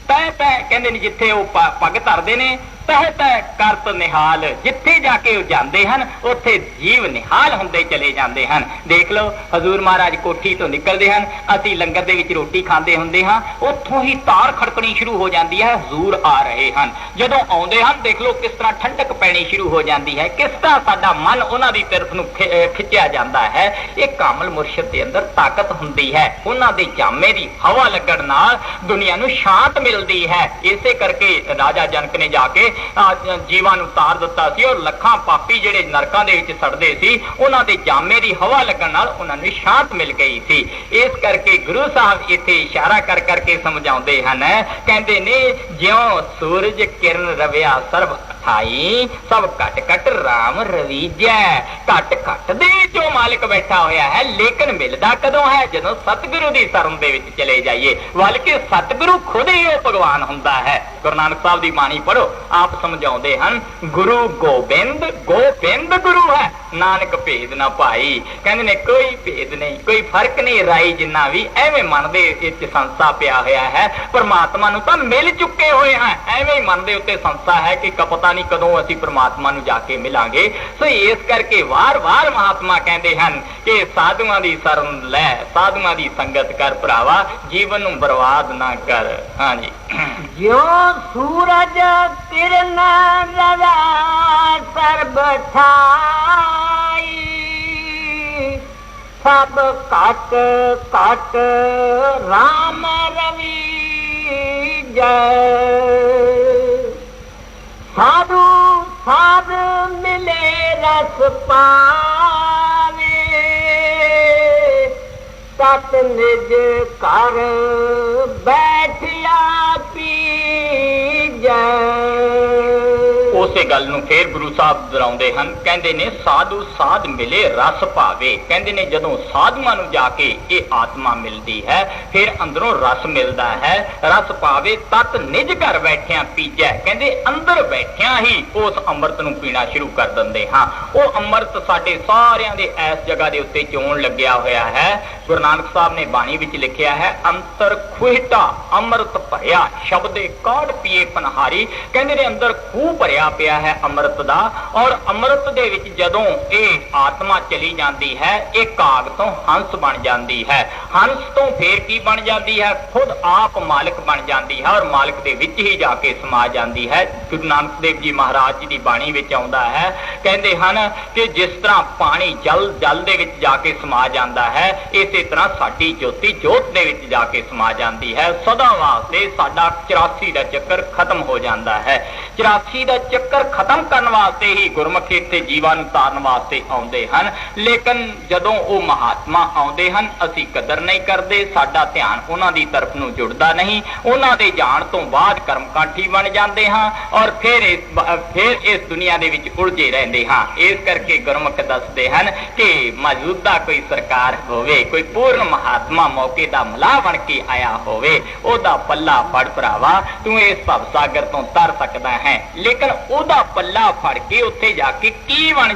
ਤੈ ਤੈ, ਕਹਿੰਦੇ ਨੇ ਜਿੱਥੇ ਉਹ ਪੱਗ ਧਰਦੇ ਨੇ ਤਹਿ ਤਹਿ ਕਰਤ ਨਿਹਾਲ। ਜਿੱਥੇ ਜਾ ਕੇ ਉਹ ਜਾਂਦੇ ਹਨ ਉੱਥੇ ਜੀਵ ਨਿਹਾਲ ਹੁੰਦੇ ਚਲੇ ਜਾਂਦੇ ਹਨ। ਦੇਖ ਲਓ ਹਜ਼ੂਰ ਮਹਾਰਾਜ ਕੋਠੀ ਤੋਂ ਨਿਕਲਦੇ ਹਨ, ਅਸੀਂ ਲੰਗਰ ਦੇ ਵਿੱਚ ਰੋਟੀ ਖਾਂਦੇ ਹੁੰਦੇ ਹਾਂ, ਉੱਥੋਂ ਹੀ ਤਾਰ ਖੜਕਣੀ ਸ਼ੁਰੂ ਹੋ ਜਾਂਦੀ ਹੈ, ਹਜ਼ੂਰ ਆ ਰਹੇ ਹਨ। ਜਦੋਂ ਆਉਂਦੇ ਹਨ ਦੇਖ ਲਓ ਕਿਸ ਤਰ੍ਹਾਂ ਠੰਡਕ ਪੈਣੀ ਸ਼ੁਰੂ ਹੋ ਜਾਂਦੀ ਹੈ, ਕਿਸ ਤਰ੍ਹਾਂ ਸਾਡਾ ਮਨ ਉਹਨਾਂ ਦੀ ਤਰਫ ਨੂੰ ਖਿੱਚਿਆ ਜਾਂਦਾ ਹੈ। ਇਹ ਕਾਮਲ ਮੁਰਸ਼ਿਦ ਦੇ ਅੰਦਰ ਤਾਕਤ ਹੁੰਦੀ ਹੈ, ਉਹਨਾਂ ਦੇ ਜਾਮੇ ਦੀ ਹਵਾ ਲੱਗਣ ਨਾਲ ਦੁਨੀਆ ਨੂੰ ਸ਼ਾਂਤ ਮਿਲਦੀ ਹੈ। ਇਸੇ ਕਰਕੇ ਰਾਜਾ ਜਨਕ ਨੇ ਜਾ ਕੇ ਜੀਵਾਂ ਨੂੰ ਤਾਰ ਦਿੱਤਾ ਸੀ, ਔਰ ਲੱਖਾਂ ਪਾਪੀ ਜਿਹੜੇ ਨਰਕਾਂ ਦੇ ਵਿੱਚ ਸੜਦੇ ਸੀ ਉਹਨਾਂ ਦੇ ਜਾਮੇ ਦੀ ਹਵਾ ਲੱਗਣ ਨਾਲ ਉਹਨਾਂ ਨੂੰ ਸ਼ਾਂਤ ਮਿਲ ਗਈ ਸੀ। ਇਸ ਕਰਕੇ ਗੁਰੂ ਸਾਹਿਬ ਇੱਥੇ ਇਸ਼ਾਰਾ ਕਰ ਕਰਕੇ ਸਮਝਾਉਂਦੇ ਹਨ, ਕਹਿੰਦੇ ਨੇ ਜਿਉਂ ਸੂਰਜ ਕਿਰਨ ਰਵਿਆ ਸਰਬ ਥਾਈ ਸਭ ਘਟ ਘਟ ਰਾਮ ਰਵੀਜੈ। ਘਟ ਘਟ ਦੇ ਜੋ ਮਾਲਕ ਬੈਠਾ ਹੋਇਆ ਹੈ, ਲੇਕਿਨ ਮਿਲਦਾ ਕਦੋਂ ਹੈ, ਜਦੋਂ ਸਤਿਗੁਰੂ ਦੀ ਸ਼ਰਨ ਦੇ ਵਿੱਚ ਚਲੇ ਜਾਈਏ। ਬਲਕਿ ਸਤਿਗੁਰੂ ਖੁਦ ਹੀ ਉਹ ਭਗਵਾਨ ਹੁੰਦਾ ਹੈ। ਗੁਰੂ ਨਾਨਕ ਸਾਹਿਬ ਦੀ ਬਾਣੀ ਪੜ੍ਹੋ, ਆਪ ਸਮਝਾਉਂਦੇ ਹਨ, ਗੁਰੂ ਗੋਬਿੰਦ ਗੋਬਿੰਦ ਗੁਰੂ ਹੈ, ਨਾਨਕ ਭੇਦ ਨਾ ਭਾਈ। ਕਹਿੰਦੇ ਨੇ ਕੋਈ ਭੇਦ ਨਹੀਂ, ਕੋਈ ਫਰਕ ਨਹੀਂ। ਰਾਈ ਜਿੰਨਾ ਵੀ ਐਵੇਂ ਮਨ ਦੇ ਵਿੱਚ ਸੰਸਾ ਪਿਆ ਹੋਇਆ ਹੈ, ਪਰਮਾਤਮਾ ਨੂੰ ਤਾਂ ਮਿਲ ਚੁੱਕੇ ਹੋਏ ਹਾਂ। ਐਵੇਂ ਹੀ ਮਨ ਦੇ ਉੱਤੇ ਸੰਸਾ ਹੈ ਕਿ ਪਤਾ ਨਹੀਂ ਕਦੋਂ ਅਸੀਂ ਪਰਮਾਤਮਾ ਨੂੰ ਜਾ ਕੇ ਮਿਲਾਂਗੇ। ਸੋ ਇਸ ਕਰਕੇ ਵਾਰ-ਵਾਰ ਮਹਾਤਮਾ ਕਹਿੰਦੇ ਹਨ ਕਿ ਸਾਧੂਆਂ ਦੀ ਸ਼ਰਨ ਲੈ, ਸਾਧੂਆਂ ਦੀ ਸੰਗਤ ਕਰ ਭਰਾਵਾ, ਜੀਵਨ ਨੂੰ ਬਰਬਾਦ ਨਾ ਕਰ। ਹਾਂਜੀ, ਜਿਉਂ ਸੂਰਜ ਕਿਰਨ ਰਵਿਆ ਸਰਬ ਥਾਈ ਸਭ ਘਟ ਘਟ ਰਾਮ ਰਵੀਜੈ। ਸਾਧੂ ਸਾਧ ਮਿਲੇ ਰਸ ਪਾਵੇ ਸਤ ਨਿਜ ਘਰ ਬੈਠਿਆ ਪੀਜੈ। ਉਸੇ ਗੱਲ ਨੂੰ ਫੇਰ ਗੁਰੂ ਸਾਹਿਬ ਦੁਹਰਾਉਂਦੇ ਹਨ, ਕਹਿੰਦੇ ਨੇ ਸਾਧੂ ਸਾਧ ਮਿਲੇ ਰਸ ਭਾਵੇ। ਕਹਿੰਦੇ ਨੇ ਜਦੋਂ ਸਾਧੂਆਂ ਨੂੰ ਜਾ ਕੇ ਇਹ ਆਤਮਾ ਮਿਲਦੀ ਹੈ, ਫਿਰ ਅੰਦਰੋਂ ਰਸ ਮਿਲਦਾ ਹੈ। ਰਸ ਭਾਵੇ ਤਤ ਨਿਜ ਘਰ ਬੈਠਿਆਂ ਪੀਜੈ। ਕਹਿੰਦੇ ਅੰਦਰ ਬੈਠਿਆਂ ਹੀ ਉਸ ਅੰਮ੍ਰਿਤ ਨੂੰ ਪੀਣਾ ਸ਼ੁਰੂ ਕਰ ਦਿੰਦੇ ਹਾਂ। ਉਹ ਅੰਮ੍ਰਿਤ ਸਾਡੇ ਸਾਰਿਆਂ ਦੇ ਇਸ ਜਗ੍ਹਾ ਦੇ ਉੱਤੇ ਚੋਣ ਲੱਗਿਆ ਹੋਇਆ ਹੈ। ਗੁਰੂ ਨਾਨਕ ਸਾਹਿਬ ਨੇ ਬਾਣੀ ਵਿੱਚ ਲਿਖਿਆ ਹੈ, ਅੰਤਰ ਖੁਹਿਟਾ ਅੰਮ੍ਰਿਤ ਭਰਿਆ ਸ਼ਬਦੇ ਕਾੜ ਪੀਏ ਪਨਹਾਰੀ। ਕਹਿੰਦੇ ਨੇ ਅੰਦਰ ਖੂਹ ਭਰਿਆ ਪਿਆ ਹੈ ਅੰਮ੍ਰਿਤ ਦਾ, ਔਰ ਅੰਮ੍ਰਿਤ ਦੇ ਵਿੱਚ ਜਦੋਂ ਇਹ ਆਤਮਾ ਚਲੀ ਜਾਂਦੀ ਹੈ, ਇਹ ਕਾਗ ਤੋਂ ਹੰਸ ਬਣ ਜਾਂਦੀ ਹੈ। ਹੰਸ ਤੋਂ ਫੇਰ ਕੀ ਬਣ ਜਾਂਦੀ ਹੈ, ਖੁਦ ਆਪ ਮਾਲਕ ਬਣ ਜਾਂਦੀ ਹੈ, ਔਰ ਮਾਲਕ ਦੇ ਵਿੱਚ ਹੀ ਜਾ ਕੇ ਸਮਾ ਜਾਂਦੀ ਹੈ। ਗੁਰੂ ਨਾਨਕ ਦੇਵ ਜੀ ਮਹਾਰਾਜ ਜੀ ਦੀ ਬਾਣੀ ਵਿੱਚ ਆਉਂਦਾ ਹੈ, ਕਹਿੰਦੇ ਹਨ ਕਿ ਜਿਸ ਤਰ੍ਹਾਂ ਪਾਣੀ ਜਲ ਦੇ ਵਿੱਚ ਜਾ ਕੇ ਸਮਾ ਜਾਂਦਾ ਹੈ, ਇਸੇ ਤਰ੍ਹਾਂ ਸਾਡੀ ਜੋਤੀ ਜੋਤ ਦੇ ਵਿੱਚ ਜਾ ਕੇ ਸਮਾ ਜਾਂਦੀ ਹੈ। ਸਦਾ ਵਾਸਤੇ ਸਾਡਾ 84 ਦਾ ਚੱਕਰ ਖਤਮ ਹੋ ਜਾਂਦਾ ਹੈ। 84 ਦਾ ਚੱਕਰ ਖਤਮ ਕਰਨ ਵਾਸਤੇ ਹੀ ਗੁਰਮੁਖੀ ਇੱਥੇ ਜੀਵਾਂ ਨੂੰ ਤਾਰਨ ਵਾਸਤੇ ਆਉਂਦੇ ਹਨ। ਲੇਕਿਨ ਜਦੋਂ ਉਹ ਮਹਾਤਮਾ ਆਉਂਦੇ ਹਨ, ਅਸੀਂ ਕਦਰ ਨਹੀਂ ਕਰਦੇ, ਸਾਡਾ ਧਿਆਨ ਉਹਨਾਂ ਦੀ ਤਰਫ ਨੂੰ ਜੁੜਦਾ ਨਹੀਂ। ਉਹਨਾਂ ਦੇ ਜਾਣ ਤੋਂ ਬਾਅਦ ਕਰਮਕਾਂਠੀ ਬਣ ਜਾਂਦੇ ਹਾਂ, ਔਰ ਫਿਰ ਇਸ ਦੁਨੀਆ ਦੇ ਵਿੱਚ ਉਲਝੇ ਰਹਿੰਦੇ ਹਾਂ। ਇਸ ਕਰਕੇ ਗੁਰਮੁਖ ਦੱਸਦੇ ਹਨ ਕਿ ਮੌਜੂਦਾ ਕੋਈ ਸਰਕਾਰ ਹੋਵੇ, ਕੋਈ ਪੂਰਨ ਮਹਾਤਮਾ ਮੌਕੇ ਦਾ ਮਲਾਹ ਬਣ ਕੇ ਆਇਆ ਹੋਵੇ, ਉਹਦਾ ਪੱਲਾ ਫੜ ਭਰਾਵਾ, ਤੂੰ ਇਸ ਭਵ ਸਾਗਰ ਤੋਂ ਤਰ ਸਕਦਾ ਹੈ। ਲੇਕਿਨ ਉਹਦਾ ਪੱਲਾ ਫੜ ਕੇ ਉੱਥੇ ਜਾ ਕੇ ਕੀ ਬਣ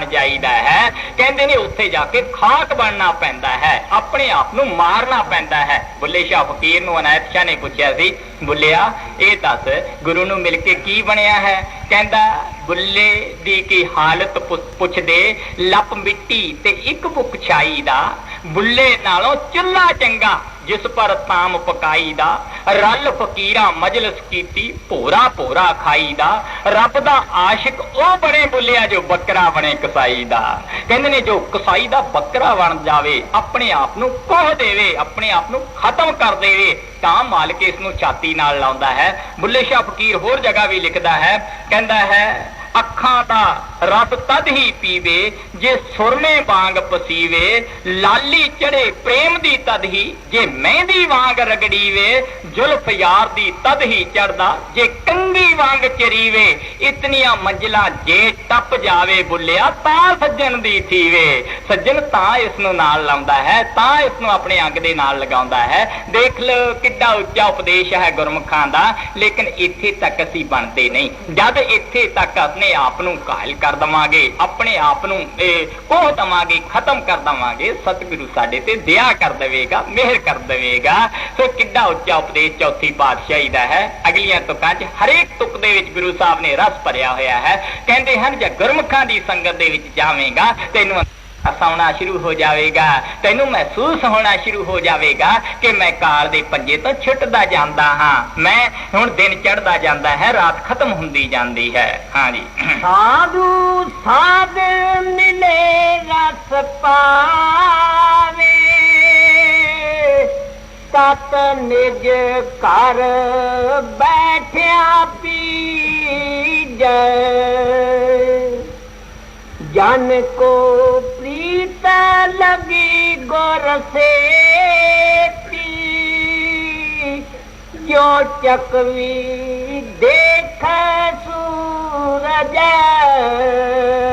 ਜਾਈਦਾ ਹੈ, ਕਹਿੰਦੇ ਨੇ ਉੱਥੇ ਜਾ ਕੇ ਖਾਕ ਬਣਨਾ ਪੈਂਦਾ ਹੈ, ਆਪਣੇ ਆਪ ਨੂੰ ਮਾਰਨਾ ਪੈਂਦਾ ਹੈ। ਬੁੱਲੇ ਸ਼ਾਹ ਫਕੀਰ ਨੂੰ ਅਨਾਇਤ ਸ਼ਾਹ ਨੇ ਪੁੱਛਿਆ ਸੀ, ਬੁੱਲਿਆ ਇਹ ਦੱਸ ਗੁਰੂ ਨੂੰ ਮਿਲ ਕੇ ਕੀ ਬਣਿਆ ਹੈ? ਕਹਿੰਦਾ ਬੁੱਲੇ ਦੀ ਕੀ ਹਾਲਤ ਪੁੱਛਦੇ, ਲੱਪ ਮਿੱਟੀ ਤੇ ਇੱਕ ਬੁੱਕ ਛਾਈ ਦਾ, ਬੁੱਲੇ ਨਾਲੋਂ ਚੁੱਲ੍ਹਾ ਚੰਗਾ ਜਿਸ ਪਰ ਤਾਮ ਪਕਾਈ ਦਾ, रल फकीरां मजलिस कीती भोरा भोरा खाई दा रब दा आशिक ओ बने बुलिया जो बकरा बने कसाई दा। कहंदे ने जो कसाई दा बकरा बन जावे अपने आप नूं कोह देवे अपने आप नूं खत्म कर देवे तां मालिक इस नूं छाती नाल लाउंदा है। बुल्ले शाह फकीर होर जगह भी लिखदा है कहंदा है अखां दा रब तद ही पीवे जे सुरमे वांग पसीवे लाली चढ़े प्रेम दी तद ही जे मेहंदी वांग रगड़ीवे जुल्फ यार दी तद ही चढ़दा जे कंगी वांग चरीवे इतनियां मंजिलां जे टप जावे बुलिया तां सज्जन दी थीवे। सज्जन तां इस नूं नाल लाउंदा है तां इस नूं अपने अंग दे नाल लगाउंदा है। देख लो किड्डा उच्चा उपदेश है गुरमुखां दा, लेकिन इत्थे तक असीं बनदे नहीं। जद इत्थे तक अपने आप नूं घायल कर दवांगे अपने आप नूं कोह दवांगे खत्म कर दवांगे सतगुरु साडे ते दया कर देवेगा मेहर कर देवेगा। सो किड्डा उच्चा उपदेश चौथी पातशाही दा है। अगलियां तुकां च हरेक तुक दे विच गुरु साहब ने रस भरिया होया है। कहंदे हन जे गुरमुखां दी संगत दे विच जावेगा तैनूं हसाउणा शुरू हो जाएगा, तैनूं महसूस होना शुरू हो जाएगा कि मैं काल दे पंजे तो छुटदा जांदा हां, मैं हुण दिन चढ़दा जांदा है रात खत्म हुंदी जांदी है। हाँ जी साधु साध मिले रस पावे तत निज घर बैठिया पीजै जन को प्रीत लगी गुर से जो चकवी देख सूरज।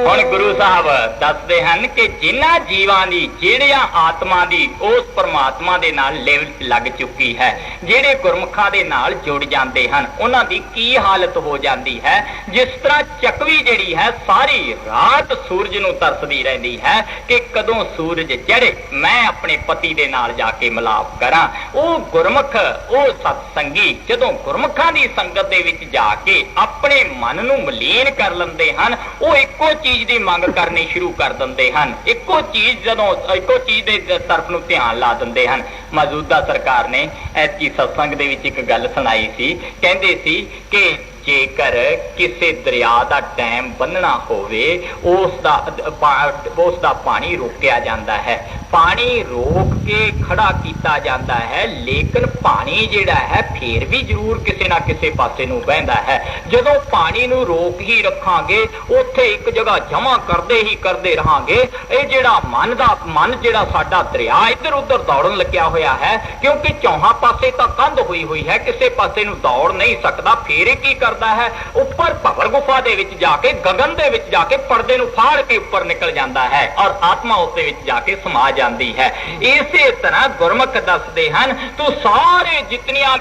हुण गुरु साहब दसदे हन कि जिन्हां जीवां दी जिहड़ियां आत्मा दी उस परमात्मा दे नाल लिव लग चुकी है, जिहड़े गुरमुखां दे नाल जुड़ जांदे हन उन्हां दी की हालत हो जांदी है। जिस तरह चकवी जिहड़ी है सारी रात सूरज नूं तरसदी रहिंदी है कि कदों सूरज चढ़े मैं अपने पति दे नाल जाके मिलाप करां। ओ गुरमुख ओ सत्संगी जदों गुरमुखां दी संगत दे विच जाके अपने मन नूं मलीन कर लंदे हन, ओ इक्को चीज दी मंग करनी शुरू कर दिंदे हन। इक्को चीज जदों इक्को चीज दे तरफ नूं ध्यान ला दिंदे हन। मौजूदा सरकार ने ऐसी सत्संग दे विच एक गल सुनाई सी, कहंदे सी कि जेकर किसी दरिया का डैम बनना होवे उस दा पानी रोकिया जाता है, पानी रोक के खड़ा किया जाता है, लेकिन पानी जिहड़ा है फिर भी जरूर किसी ना किसी पासे नूं बहंदा है। जदों पानी नूं रोक ही रखांगे उत्थे एक जगह जमा करदे रहांगे, ये जिहड़ा मन जिहड़ा साडा दरिया इधर उधर दौड़न लग्या होया है, क्योंकि चौहां पासे तां कंध हुई है, किसी पासे नूं दौड़ नहीं सकदा। फिर की करदा है ऊपर भवर गुफा दे विच जाके गगन दे विच जाके पर्दे नूं फाड़ के ऊपर निकल जाता है और आत्मा उसदे विच जाके समा जाती है। इसे तरह गुरमुख दसदे हन तो सारे जितनियां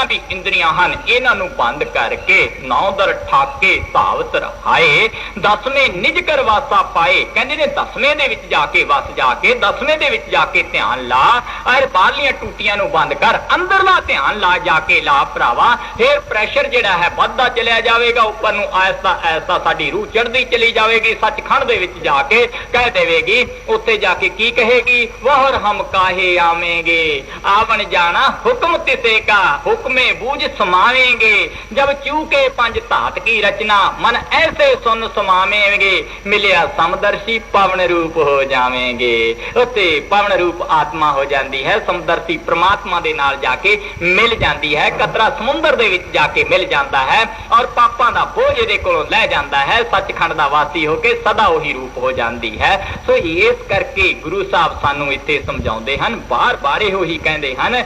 भी इंद्रियां हन इन्हां नूं बंद करके नौदर ठाके धावत रहाए 10वें निज कर वासा पाए। कहंदे ने 10वें दे विच जाके वस जाके 10वें दे विच जाके ध्यान ला और बाहरलियां टूटियां नूं बंद कर अंदरला ध्यान ला जाके ला भरावा। फिर प्रेशर जिहड़ा है बढ़दा चलिया जाएगा, ऊपर नूं ऐसा ऐसा साडी रूह चढ़दी चली जाएगी। सचखंड दे विच जाके कह देवेगी, उत्थे जाके की कहेगी, वहर हम काहे आवेंगे आवन जाना हुक्म तिसे का हुक्मे बूझ समावेंगे जब चूके पंज धात की रचना मन ऐसे सुन समावेंगे मिलिया समदर्शी पवन रूप हो जावेंगे। उत्ते पवन रूप आत्मा हो जाती है, समदर्शी परमात्मा दे नाल जाके मिल जाती है, कतरा समुंदर दे विच जाके मिल जाता है और पापां दा बोझ इहदे कोलों लै जाता है, सचखंड दा वासी होके सदा वही रूप हो जाती है। सो इस करके गुरु साहब सानू इत्थे समझाउंदे हन, बार बार इहो ही कहंदे हन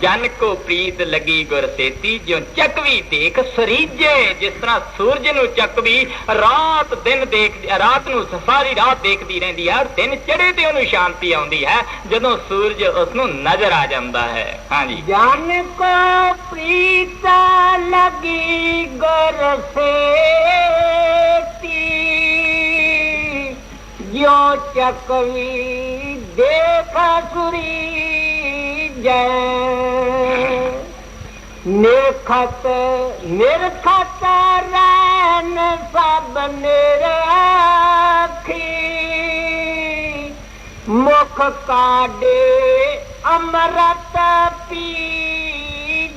जन को प्रीत लगी गुर सेती जो चकवी देख सरीजे। जिस तरह सूरज नूं चकवी रात नूं सारी रात देखदी रहिंदी है और दिन चढ़े ते उहनूं शांति आउंदी है जदों सूरज उसनूं नजर आ जांदा है। हाँ जी जन को प्रीत लगी गुर सेती जो चकवी देख सुरीजै निरखत रैन सब निरखी मुख काडे अमृत पी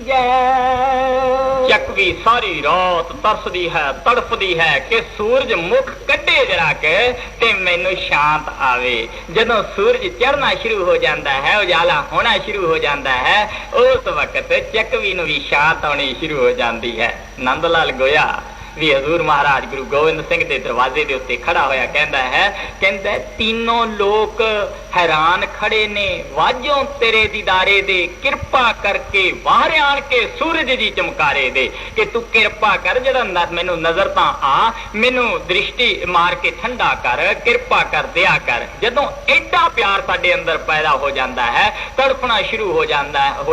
ਜੈ ਚੱਕਵੀ ਸਾਰੀ ਰਾਤ ਤਰਸਦੀ ਹੈ ਤੜਫਦੀ ਹੈ ਕਿ ਸੂਰਜ ਮੁਖ ਕੱਢੇ ਜਰਾ ਕੇ ਤੇ ਮੈਨੂੰ ਸ਼ਾਂਤ ਆਵੇ। ਜਦੋਂ ਸੂਰਜ ਚੜ੍ਹਨਾ ਸ਼ੁਰੂ ਹੋ ਜਾਂਦਾ ਹੈ, ਉਜਾਲਾ ਹੋਣਾ ਸ਼ੁਰੂ ਹੋ ਜਾਂਦਾ ਹੈ, ਉਸ ਵਕਤ ਚੱਕਵੀ ਨੂੰ ਵੀ ਸ਼ਾਂਤ ਆਉਣੀ ਸ਼ੁਰੂ ਹੋ ਜਾਂਦੀ ਹੈ। ਨੰਦ ਲਾਲ ਗੋਇਆ ਵੀ ਹਜ਼ੂਰ ਮਹਾਰਾਜ ਗੁਰੂ ਗੋਬਿੰਦ ਸਿੰਘ ਦੇ ਦਰਵਾਜ਼ੇ ਦੇ ਉੱਤੇ ਖੜਾ ਹੋਇਆ ਕਹਿੰਦਾ ਤਿੰਨੋਂ ਲੋਕ ਹੈਰਾਨ ਖੜੇ ਨੇ ਵਾਜੋਂ ਤੇਰੇ ਦੀਦਾਰੇ ਦੇ, ਕਿਰਪਾ ਕਰਕੇ ਬਾਹਰ ਆਣ ਕੇ ਸੂਰਜ ਦੀ ਚਮਕਾਰੇ ਦੇ ਕਿ ਤੂੰ ਕਿਰਪਾ ਕਰ, ਜਿਹੜਾ ਮੈਨੂੰ ਨਜ਼ਰ ਤਾਂ ਆ, ਮੈਨੂੰ ਦ੍ਰਿਸ਼ਟੀ ਮਾਰ ਕੇ ਠੰਡਾ ਕਰ, ਕਿਰਪਾ ਕਰ ਦਿਆ ਕਰ। ਜਦੋਂ ਐਡਾ ਪਿਆਰ ਸਾਡੇ ਅੰਦਰ ਪੈਦਾ ਹੋ ਜਾਂਦਾ ਹੈ, ਤੜਫਣਾ ਸ਼ੁਰੂ ਹੋ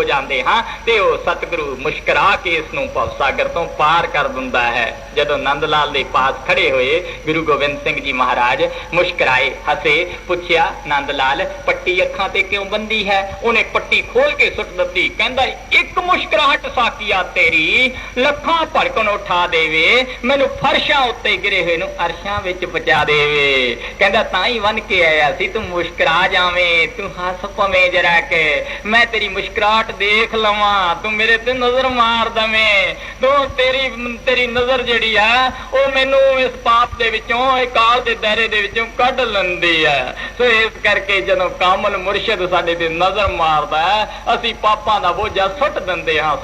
ਜਾਂਦੇ ਹਾਂ ਤੇ ਉਹ ਸਤਿਗੁਰੂ ਮੁਸਕਰਾ ਕੇ ਇਸ ਨੂੰ ਭਵਸਾਗਰ ਤੋਂ ਪਾਰ ਕਰ ਦਿੰਦਾ ਹੈ। ਜਦੋਂ ਨੰਦ ਲਾਲ ਦੇ ਪਾਸ ਖੜੇ ਹੋਏ ਗੁਰੂ ਗੋਬਿੰਦ ਸਿੰਘ ਜੀ ਮਹਾਰਾਜ ਮੁਸਕਰਾਏ, ਹੱਸੇ, ਪੁੱਛਿਆ ਨੰਦ ਲਾਲ ਪੱਟੀ ਅੱਖਾਂ ਤੇ ਕਿਉਂ ਬੰਦੀ ਹੈ? ਉਹਨੇ ਪੱਟੀ ਖੋਲ ਕੇ ਸੁੱਟ ਦਿੱਤੀ। ਕਹਿੰਦਾ ਇੱਕ ਮੁਸਕਰਾਹਟ ਸਾਕੀਆ ਤੇਰੀ ਲੱਖਾਂ ਭੜਕਣ ਉਠਾ ਦੇਵੇ, ਮੈਨੂੰ ਫਰਸ਼ਾਂ ਉੱਤੇ ਗਿਰੇ ਹੋਏ ਨੂੰ ਅਰਸ਼ਾਂ ਵਿੱਚ ਪਹੁੰਚਾ ਦੇਵੇ। ਕਹਿੰਦਾ ਤਾਂ ਹੀ ਬਣ ਕੇ ਆਇਆ ਸੀ, ਤੂੰ ਮੁਸਕਰਾ ਜਾਵੇਂ, ਤੂੰ ਹੱਸ ਪਵੇਂ ਜਰਾ ਕੇ, ਮੈਂ ਤੇਰੀ ਮੁਸਕਰਾਹਟ ਦੇਖ ਲਵਾਂ, ਤੂੰ ਮੇਰੇ ਤੇ ਨਜ਼ਰ ਮਾਰ ਦਵੇਂ, ਤੂੰ ਤੇਰੀ ਨਜ਼ਰ ਜਿਹੜੀ ਹੈ ਉਹ ਮੈਨੂੰ ਇਸ ਪਾਪ ਦੇ ਵਿੱਚੋਂ, ਇਹ ਕਾਲ ਦੇ ਦਾਇਰੇ ਦੇ ਵਿੱਚੋਂ ਕੱਢ ਲੈਂਦੀ ਹੈ। ਸੋ ਇਸ ਕਰਕੇ ਜਦੋਂ ਕਾਮਲ ਮੁਰਸ਼ਿਦ ਸਾਡੇ ਤੇ ਨਜ਼ਰ ਮਾਰਦਾ ਹੈ, ਅਸੀਂ ਪਾਪਾਂ ਦਾ ਬੋਝਾ ਸੁੱਟ ਦਿੰਦੇ ਹਾਂ,